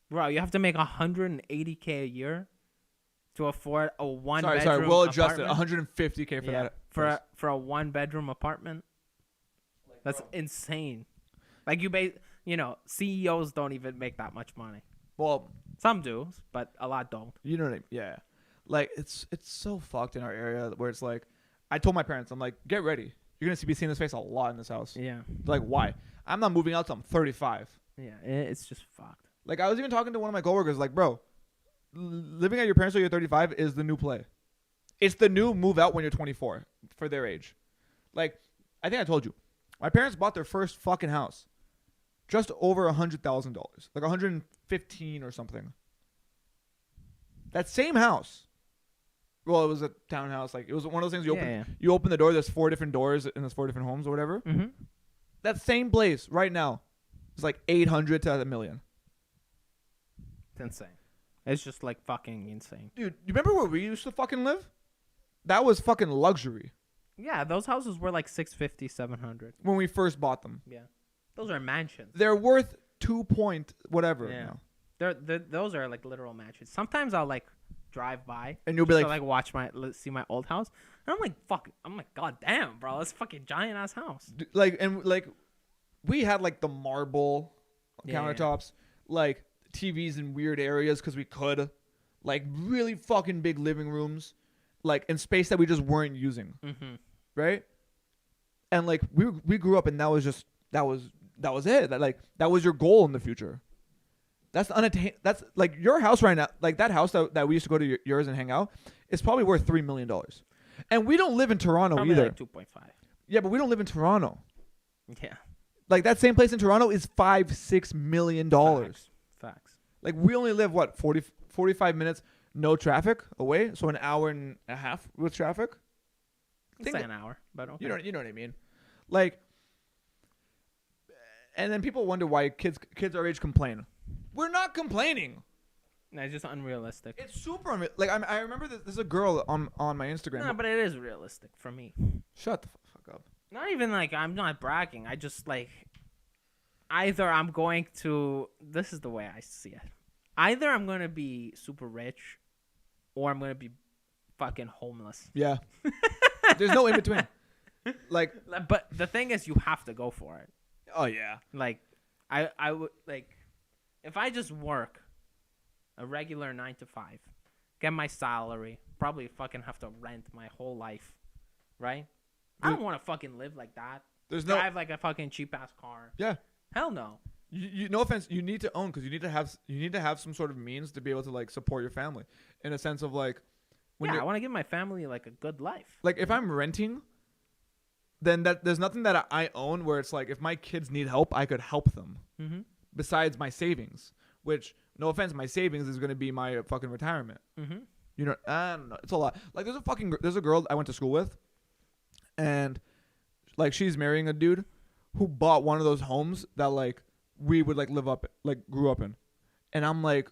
Bro, you have to make $180K a year to afford a 1-bedroom. Sorry, we'll adjust apartment. it. $150K for that. For a 1-bedroom apartment. That's insane. Like CEOs don't even make that much money. Well, some do, but a lot don't. You know what I mean? Yeah. Like it's so fucked in our area where it's like, I told my parents, I'm like, get ready. You're gonna be seeing this face a lot in this house. Yeah. They're like, why? I'm not moving out till I'm 35. Yeah, it's just fucked. Like I was even talking to one of my coworkers, like, bro, living at your parents till you're 35 is the new play. It's the new move out when you're 24 for their age. Like, I think I told you. My parents bought their first fucking house just over $100,000, like 115 or something. That same house. Well, it was a townhouse. Like it was one of those things you open the door. There's 4 different doors and there's 4 different homes or whatever. Mm-hmm. That same place right now is like 800 to $1 million. It's insane. It's just like fucking insane. Dude, you remember where we used to fucking live? That was fucking luxury. Yeah, those houses were like $650, $700 when we first bought them. Yeah, those are mansions. They're worth 2 point whatever. Yeah, now. those are like literal mansions. Sometimes I'll like drive by and you'll be like, watch see my old house, and I'm like, fuck. I'm like, god damn, bro, that's a fucking giant ass house. We had like the marble countertops, like TVs in weird areas because we could, like really fucking big living rooms, like in space that we just weren't using. Mm-hmm. Right? And like we grew up and that was it. That was your goal in the future. That's unattained. That's like your house right now. Like that house that we used to go to yours and hang out is probably worth $3 million. And we don't live in Toronto probably either. Like 2.5. Yeah, but we don't live in Toronto. Yeah. Like that same place in Toronto is $5-6 million. Facts. Like we only live 45 minutes no traffic away, so an hour and a half with traffic. It's like an hour, but okay. You know what I mean? Like, and then people wonder why kids our age complain. We're not complaining. No, it's just unrealistic. It's super unreal. Like I remember there's a girl on my Instagram. No, but it is realistic for me. Shut the fuck up. Not even like I'm not bragging. I just like either I'm going to. This is the way I see it. Either I'm going to be super rich, or I'm going to be fucking homeless. Yeah. There's no in between. Like, but the thing is, you have to go for it. Oh yeah. Like, I would like, if I just work a regular 9 to 5, get my salary, probably fucking have to rent my whole life, right? I don't want to fucking live like that. Drive like a fucking cheap ass car. Yeah. Hell no. You no offense, you need to own because you need to have some sort of means to be able to like support your family in a sense of like. I want to give my family like a good life. Like if I'm renting, then there's nothing that I own where it's like if my kids need help, I could help them. Mm-hmm. Besides my savings, which no offense, my savings is gonna be my fucking retirement. Mm-hmm. You know, I don't know. It's a lot. Like there's a girl I went to school with, and like she's marrying a dude who bought one of those homes that like we would like grew up in, and I'm like,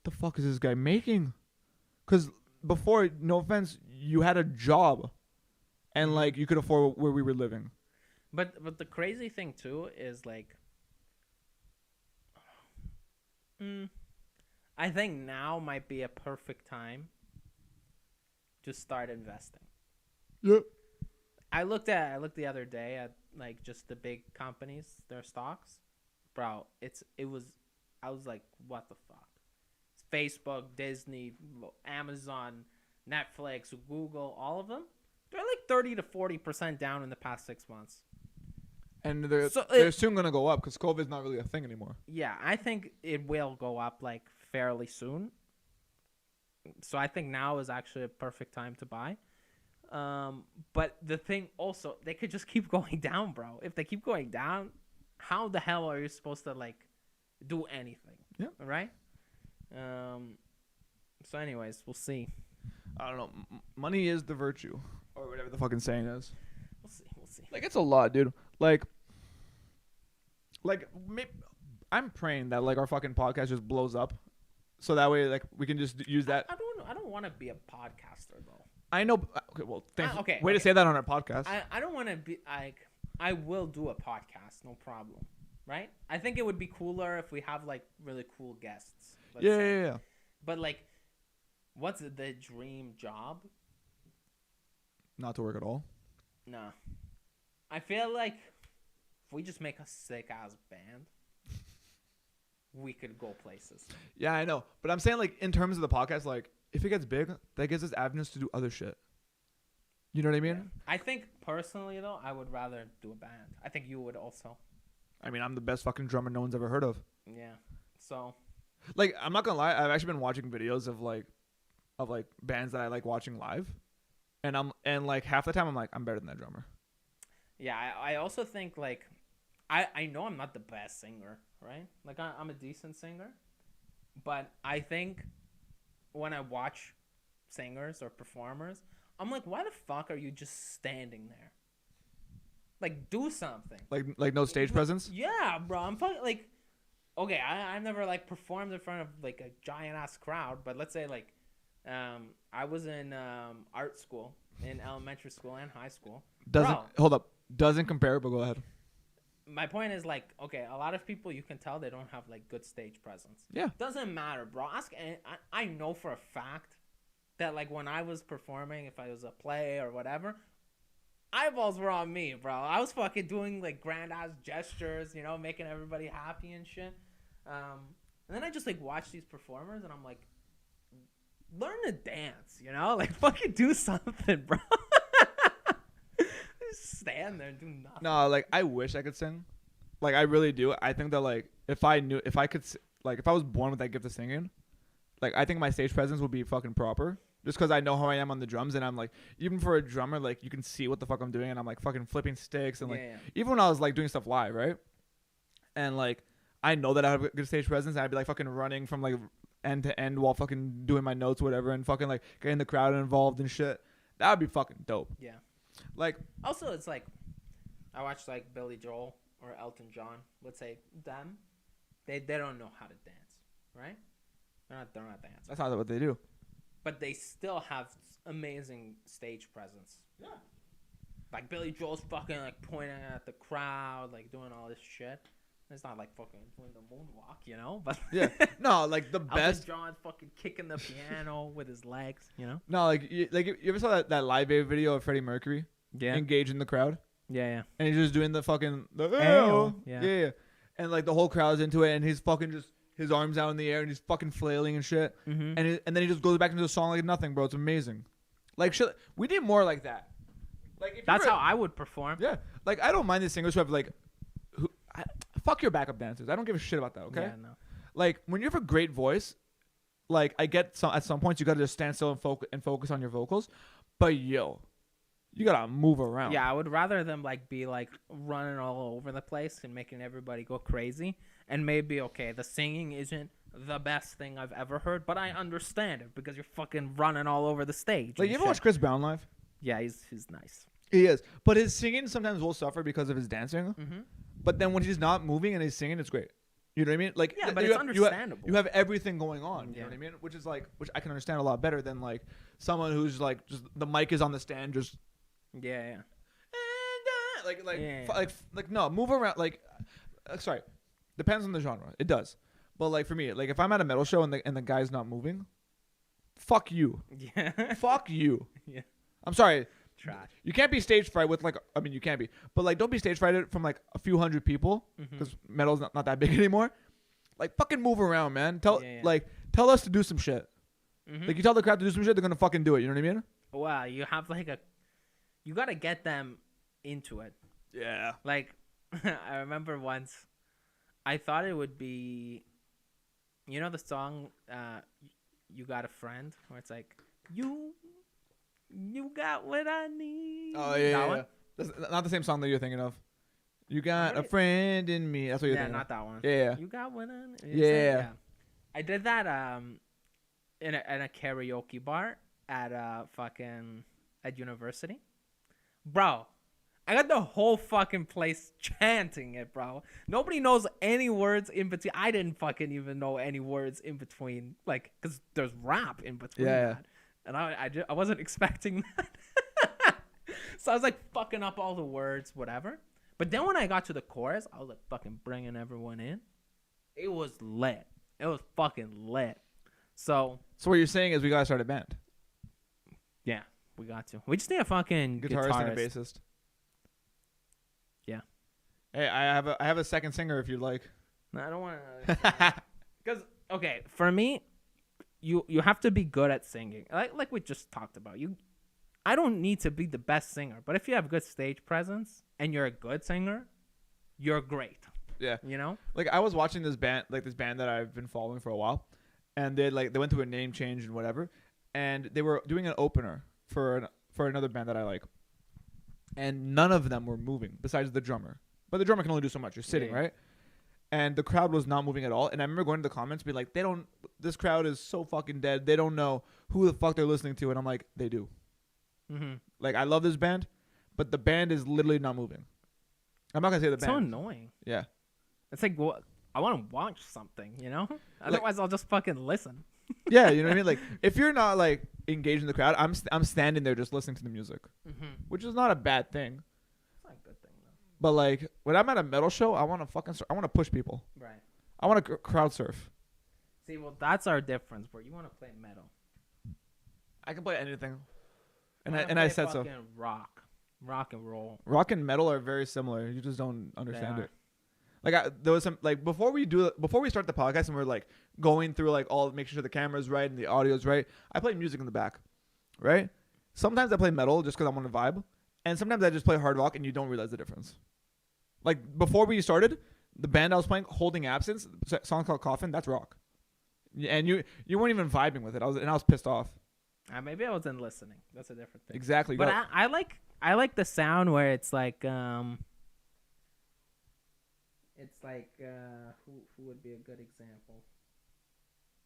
the fuck is this guy making? Because before, no offense, you had a job, and like you could afford where we were living. But the crazy thing too is like, I think now might be a perfect time to start investing. Yep. I looked the other day at like just the big companies, their stocks. Bro, it was I was like, what the fuck? Facebook, Disney, Amazon, Netflix, Google, all of them, they're like 30 to 40% down in the past 6 months. And they're soon gonna go up because COVID's not really a thing anymore. Yeah, I think it will go up like fairly soon. So I think now is actually a perfect time to buy. But the thing also, they could just keep going down, bro. If they keep going down, how the hell are you supposed to like do anything? Yeah. Right? So anyways, we'll see. I don't know. Money is the virtue, or whatever the fucking saying is. We'll see. Like, it's a lot, dude. Like I'm praying that like our fucking podcast just blows up, so that way like we can just use that. I don't want to be a podcaster though. I know. Okay, well, thanks. Okay. Way to say that on our podcast. I don't want to be like. I will do a podcast, no problem. Right? I think it would be cooler if we have like really cool guests. let's say. Yeah. But like, what's the dream job? Not to work at all. No. I feel like if we just make a sick ass band, we could go places. Yeah, I know. But I'm saying like in terms of the podcast, like if it gets big, that gives us avenues to do other shit. You know what I mean? Yeah. I think personally though, I would rather do a band. I think you would also. I mean, I'm the best fucking drummer no one's ever heard of. Yeah. So. Like, I'm not gonna lie. I've actually been watching videos of bands that I like watching live, and like half the time I'm like, I'm better than that drummer. Yeah, I also think like, I know I'm not the best singer, right? Like I'm a decent singer, but I think when I watch singers or performers, I'm like, why the fuck are you just standing there? Like, do something. Like no stage presence? Yeah, bro. I'm fucking like, okay, I've never like performed in front of like a giant ass crowd, but let's say like, I was in art school in elementary school and high school. Hold up. Doesn't compare, but go ahead. My point is like, okay, a lot of people you can tell they don't have like good stage presence. Yeah. Doesn't matter, bro. I know for a fact that like when I was performing, if I was a play or whatever, eyeballs were on me, bro. I was fucking doing like grand ass gestures, you know, making everybody happy and shit. And then I just like watch these performers and I'm like, learn to dance, you know, like fucking do something, bro. Just stand there and do nothing. No, like I wish I could sing. Like I really do. I think that like if I was born with that gift of singing, like I think my stage presence would be fucking proper. Just because I know how I am on the drums, and I'm like, even for a drummer, like you can see what the fuck I'm doing, and I'm like fucking flipping sticks, and like even when I was like doing stuff live, right? And like I know that I have a good stage presence, and I'd be like fucking running from like end to end while fucking doing my notes, whatever, and fucking like getting the crowd involved and shit. That would be fucking dope. Yeah. Like also, it's like I watch like Billy Joel or Elton John. Let's say them, they don't know how to dance, right? They're not dancers. That's not what they do. But they still have amazing stage presence. Yeah. Like Billy Joel's fucking like pointing at the crowd, like doing all this shit. It's not like fucking doing the moonwalk, you know? But yeah, no, like the best. Elton John's fucking kicking the piano with his legs, you know? No, like you ever saw that Live Aid video of Freddie Mercury? Yeah. Engaging the crowd. Yeah. And he's just doing the fucking yeah. And like the whole crowd's into it, and he's fucking just his arms out in the air, and he's fucking flailing and shit. Mm-hmm. And then he just goes back into the song like nothing, bro. It's amazing. Like shit, we need more like that. Like if that's how I would perform. Yeah. Like I don't mind the singers who have like, fuck your backup dancers. I don't give a shit about that. Okay. Yeah, no. Like when you have a great voice, like I get at some points you gotta just stand still and focus on your vocals, but yo, you gotta move around. Yeah, I would rather them like be like running all over the place and making everybody go crazy. And maybe okay, the singing isn't the best thing I've ever heard, but I understand it because you're fucking running all over the stage. Like you ever watch Chris Brown live? Yeah, he's nice. He is, but his singing sometimes will suffer because of his dancing. Mm-hmm. But then when he's not moving and he's singing, it's great. You know what I mean? Like yeah, but it's understandable. You have everything going on. You Yeah. know what I mean? Which I can understand a lot better than like someone who's like just the mic is on the stand just. Yeah. Like no, move around. Like, sorry, depends on the genre. It does, but like for me, like if I'm at a metal show and the guy's not moving, fuck you. Yeah. Fuck you. Yeah. I'm sorry. Trash. You can't be stage fright with like. I mean, you can be, but like, don't be stage frighted from like a few hundred people because metal's not that big anymore. Like fucking move around, man. Tell us to do some shit. Mm-hmm. Like you tell the crowd to do some shit, they're gonna fucking do it. You know what I mean? Wow, you have you gotta get them into it. Yeah. Like, I remember once, I thought it would be, the song, "You Got a Friend," where it's like, you got what I need. Oh yeah. That Yeah. one? That's not the same song that you're thinking of. You got a friend in me. That's what you're Yeah, thinking not of. that one. Yeah. You got what I need. Yeah. I did that in a karaoke bar at at university. Bro, I got the whole fucking place chanting it, bro. Nobody knows any words in between. I didn't fucking even know any words in between, like, because there's rap in between that. And I wasn't expecting that. So I was like fucking up all the words, whatever. But then when I got to the chorus, I was like fucking bringing everyone in. It was lit. It was fucking lit. So what you're saying is we gotta start a band. Yeah, we got to. We just need a fucking Guitarist and a bassist. Yeah. Hey, I have a second singer if you'd like. No, I don't want to. Because okay, for me, you have to be good at singing. Like we just talked about. I don't need to be the best singer, but if you have good stage presence and you're a good singer, you're great. Yeah. You know? Like I was watching this band that I've been following for a while, and they went through a name change and whatever, and they were doing an opener for another band that I like, and none of them were moving besides the drummer. But the drummer can only do so much. You're sitting, right? And the crowd was not moving at all. And I remember going to the comments, being like, this crowd is so fucking dead. They don't know who the fuck they're listening to. And I'm like, they do. Mm-hmm. Like, I love this band, but the band is literally not moving. I'm not going to say the It's band. so annoying. Yeah. It's like, I want to watch something, you know? Otherwise, I'll just fucking listen. Yeah, you know what I mean? Like, if you're not, like, engaged in the crowd, I'm standing there just listening to the music, which is not a bad thing. It's not a good thing, though. But, like, when I'm at a metal show, I want to push people. Right. I want to crowd surf. See, well, that's our difference, where you want to play metal. I can play anything. And I said so. Rock and roll. Rock and metal are very similar. You just don't understand it. Like there was some like before we start the podcast and we're like going through like making sure the camera's right and the audio's right. I play music in the back, right? Sometimes I play metal just because I want to vibe, and sometimes I just play hard rock and you don't realize the difference. Like before we started, the band I was playing, Holding Absence, a song called Coffin, that's rock, and you weren't even vibing with it. I was pissed off. Maybe I wasn't listening. That's a different thing. Exactly. But I like the sound where it's like who would be a good example?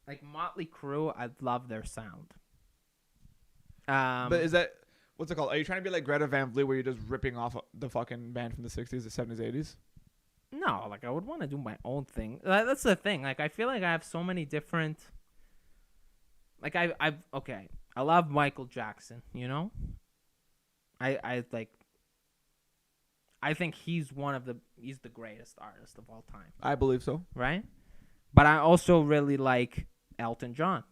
Like Motley Crue, I love their sound. But is that what's it called? Are you trying to be like Greta Van Fleet, where you're just ripping off the fucking band from the 60s, the 70s, 80s? No, like I would want to do my own thing. That's the thing. Like I feel like I have so many different. Like I love Michael Jackson. You know. I think he's the greatest artist of all time. I believe so. Right? But I also really like Elton John.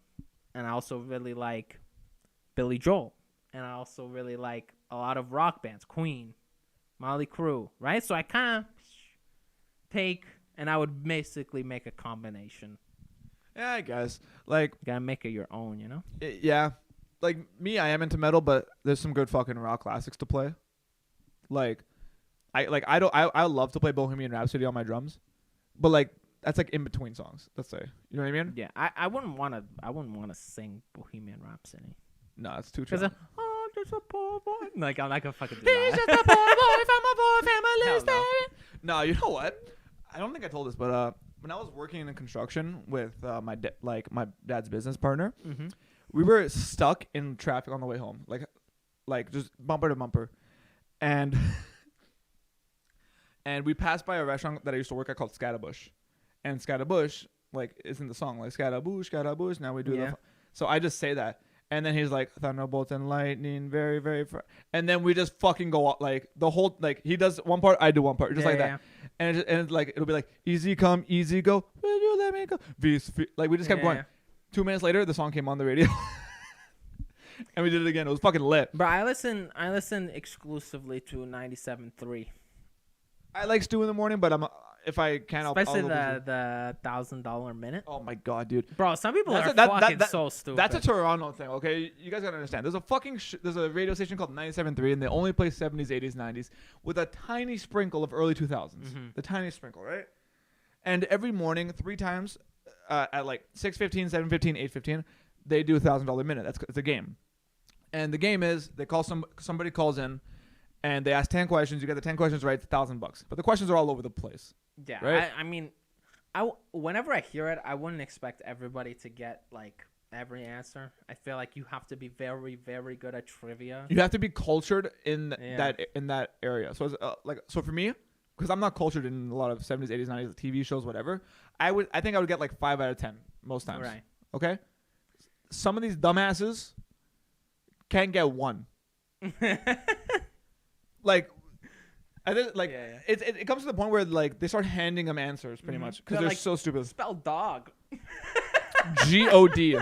And I also really like Billy Joel. And I also really like a lot of rock bands. Queen, Motley Crue, right? So I kind of take, and I would basically make a combination. Yeah, I guess. Like, you gotta make it your own, you know? Yeah. Like, me, I am into metal, but there's some good fucking rock classics to play. Like, I love to play Bohemian Rhapsody on my drums, but like that's like in between songs. Let's say, you know what I mean? Yeah, I wouldn't want to sing Bohemian Rhapsody. No, it's too true. Oh, just a poor boy. Like I'm not gonna fucking do He's that. just a poor boy from a poor family. No, you know what? I don't think I told this, but when I was working in construction with my dad's business partner, we were stuck in traffic on the way home, like just bumper to bumper, and. And we passed by a restaurant that I used to work at called Scatabush. And Scatabush, like, is in the song. Like, Scatabush, Scatabush, now we do the... So I just say that. And then he's like, thunderbolt and lightning, very, very... And then we just fucking go out, like, the whole... Like, he does one part, I do one part. Just like that. And it's like, it'll be like, easy come, easy go. Will you let me go? Like, we just kept going. 2 minutes later, the song came on the radio. And we did it again. It was fucking lit. But I listen exclusively to 97.3. I like Stu in the morning, but if I can, Especially I'll go the $1,000 minute. Oh my god, dude. Bro, some people That's are a- that- fucking that- so stupid. That's a Toronto thing, okay? You guys gotta understand. There's a fucking there's a radio station called 97.3, and they only play 70s, 80s, 90s with a tiny sprinkle of early 2000s. The tiniest sprinkle, right? And every morning, 3 times, at like 6:15, 7:15, 8:15, they do $1,000 minute. It's a game, and the game is they call somebody calls in, and they ask 10 questions. You get the 10 questions right, it's $1,000. But the questions are all over the place. Yeah, right? I mean, whenever I hear it, I wouldn't expect everybody to get like every answer. I feel like you have to be very, very good at trivia. You have to be cultured in Yeah. that area. So it's, so for me, because I'm not cultured in a lot of 70s, 80s, 90s TV shows, whatever, I think I would get like 5 out of 10 most times. Right. Okay. Some of these dumbasses can't get 1. Like, I think like Yeah. it comes to the point where like they start handing them answers pretty much because they're like, so stupid. Spell dog. G-O-D.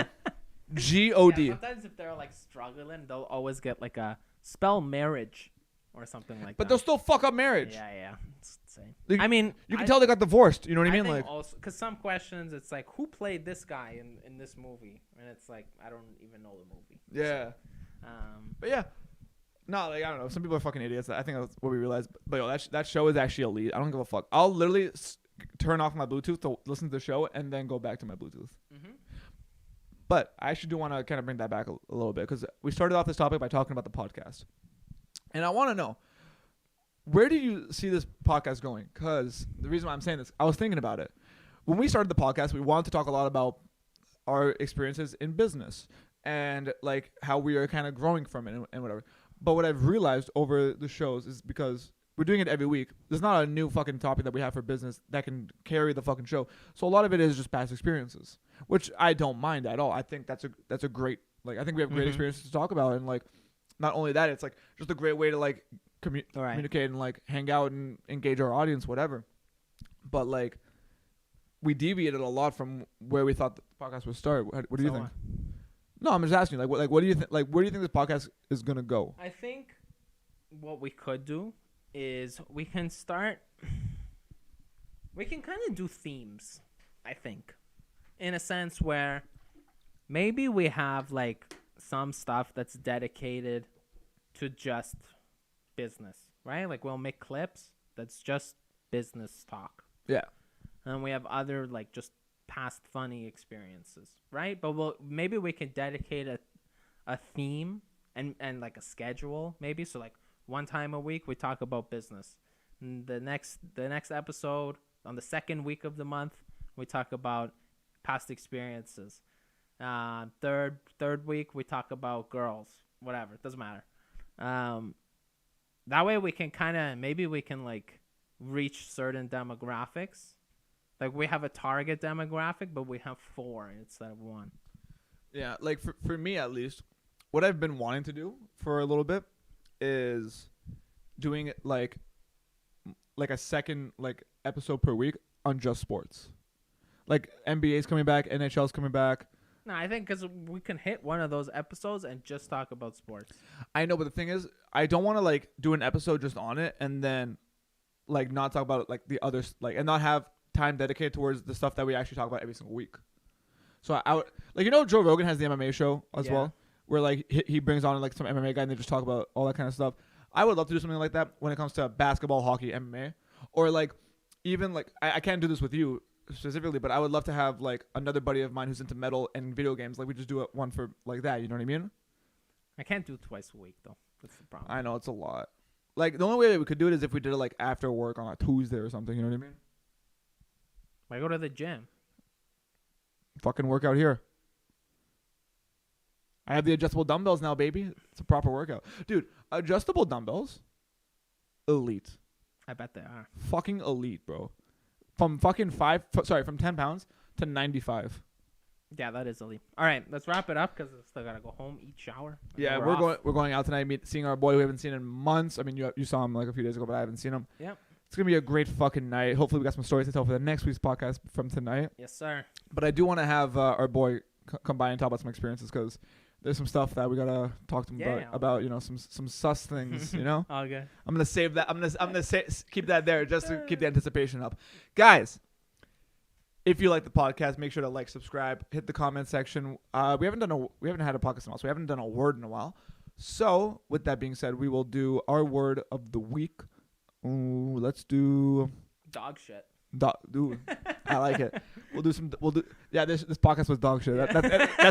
G-O-D. Yeah, sometimes if they're like struggling, they'll always get like a spell marriage or something like But that. they'll still fuck up marriage. Yeah. It's insane. Like, I mean, you can tell they got divorced. You know what I mean? think Like, also because some questions, it's like, who played this guy in this movie? And it's like, I don't even know the movie. yeah. But yeah, no, like I don't know. Some people are fucking idiots. I think that's what we realized. But yo, that show is actually elite. I don't give a fuck. I'll literally turn off my Bluetooth to listen to the show and then go back to my Bluetooth. But I actually do want to kind of bring that back a little bit because we started off this topic by talking about the podcast, and I want to know, where do you see this podcast going? Because the reason why I'm saying this, I was thinking about it. When we started the podcast, we wanted to talk a lot about our experiences in business and like how we are kind of growing from it and whatever. But what I've realized over the shows is because we're doing it every week, there's not a new fucking topic that we have for business that can carry the fucking show. So a lot of it is just past experiences, which I don't mind at all. I think that's a great, like, I think we have great experiences to talk about. And like, not only that, it's like just a great way to like communicate and like hang out and engage our audience, whatever. But like, we deviated a lot from where we thought the podcast would start. What do you think? No, I'm just asking. Like, what do you think? Like, where do you think this podcast is gonna go? I think what we could do is we can kind of do themes, I think, in a sense where maybe we have like some stuff that's dedicated to just business, right? Like we'll make clips that's just business talk. Yeah. And we have other like just past funny experiences, right? But maybe we can dedicate a theme and like a schedule, maybe. So like one time a week we talk about business. And the next episode on the second week of the month we talk about past experiences. Third week we talk about girls, whatever, it doesn't matter. That way we can maybe we can like reach certain demographics. Like we have a target demographic, but we have 4 instead of 1. Yeah, like for me at least, what I've been wanting to do for a little bit is doing it like a second like episode per week on just sports. Like NBA's coming back, NHL's coming back. No, I think because we can hit one of those episodes and just talk about sports. I know, but the thing is, I don't want to like do an episode just on it and then like not talk about like the others, like, and not have time dedicated towards the stuff that we actually talk about every single week. So I would, like, you know, Joe Rogan has the MMA show as well, where like he brings on like some MMA guy and they just talk about all that kind of stuff. I would love to do something like that when it comes to basketball, hockey, MMA, or like even like I can't do this with you specifically, but I would love to have like another buddy of mine who's into metal and video games. Like we just do one for like that. You know what I mean? I can't do twice a week though. That's the problem. I know it's a lot. Like the only way that we could do it is if we did it like after work on a Tuesday or something. You know what I mean? I go to the gym. Fucking workout here. I have the adjustable dumbbells now, baby. It's a proper workout. Dude, adjustable dumbbells, elite. I bet they are. Fucking elite, bro. From fucking from 10 pounds to 95. Yeah, that is elite. All right, let's wrap it up because I still gotta go home, eat, shower. Yeah, we're going out tonight, seeing our boy we haven't seen in months. I mean, you saw him like a few days ago, but I haven't seen him. Yep. It's going to be a great fucking night. Hopefully we got some stories to tell for the next week's podcast from tonight. Yes, sir. But I do want to have our boy come by and talk about some experiences because there's some stuff that we gotta talk to him Yeah. about. You know, some sus things. You know. Okay. I'm gonna save that. I'm gonna keep that there just to keep the anticipation up, guys. If you like the podcast, make sure to like, subscribe, hit the comment section. We haven't had a podcast in a while, so we haven't done a word in a while. So with that being said, we will do our word of the week. Ooh, let's do Dog shit. Dude, I like it. We'll do. Yeah, this podcast was dog shit. That's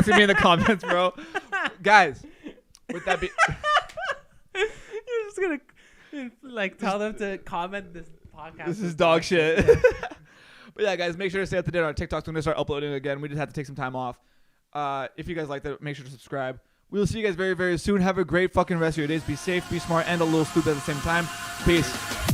gonna be in the comments, bro. Guys, with that be. You're just gonna like tell them to comment this podcast. This is dog shit. But yeah, guys, make sure to stay up to date on our TikToks when they start uploading again. We just have to take some time off. If you guys like that, make sure to subscribe. We will see you guys very, very soon. Have a great fucking rest of your days. Be safe, be smart, and a little stupid at the same time. Peace.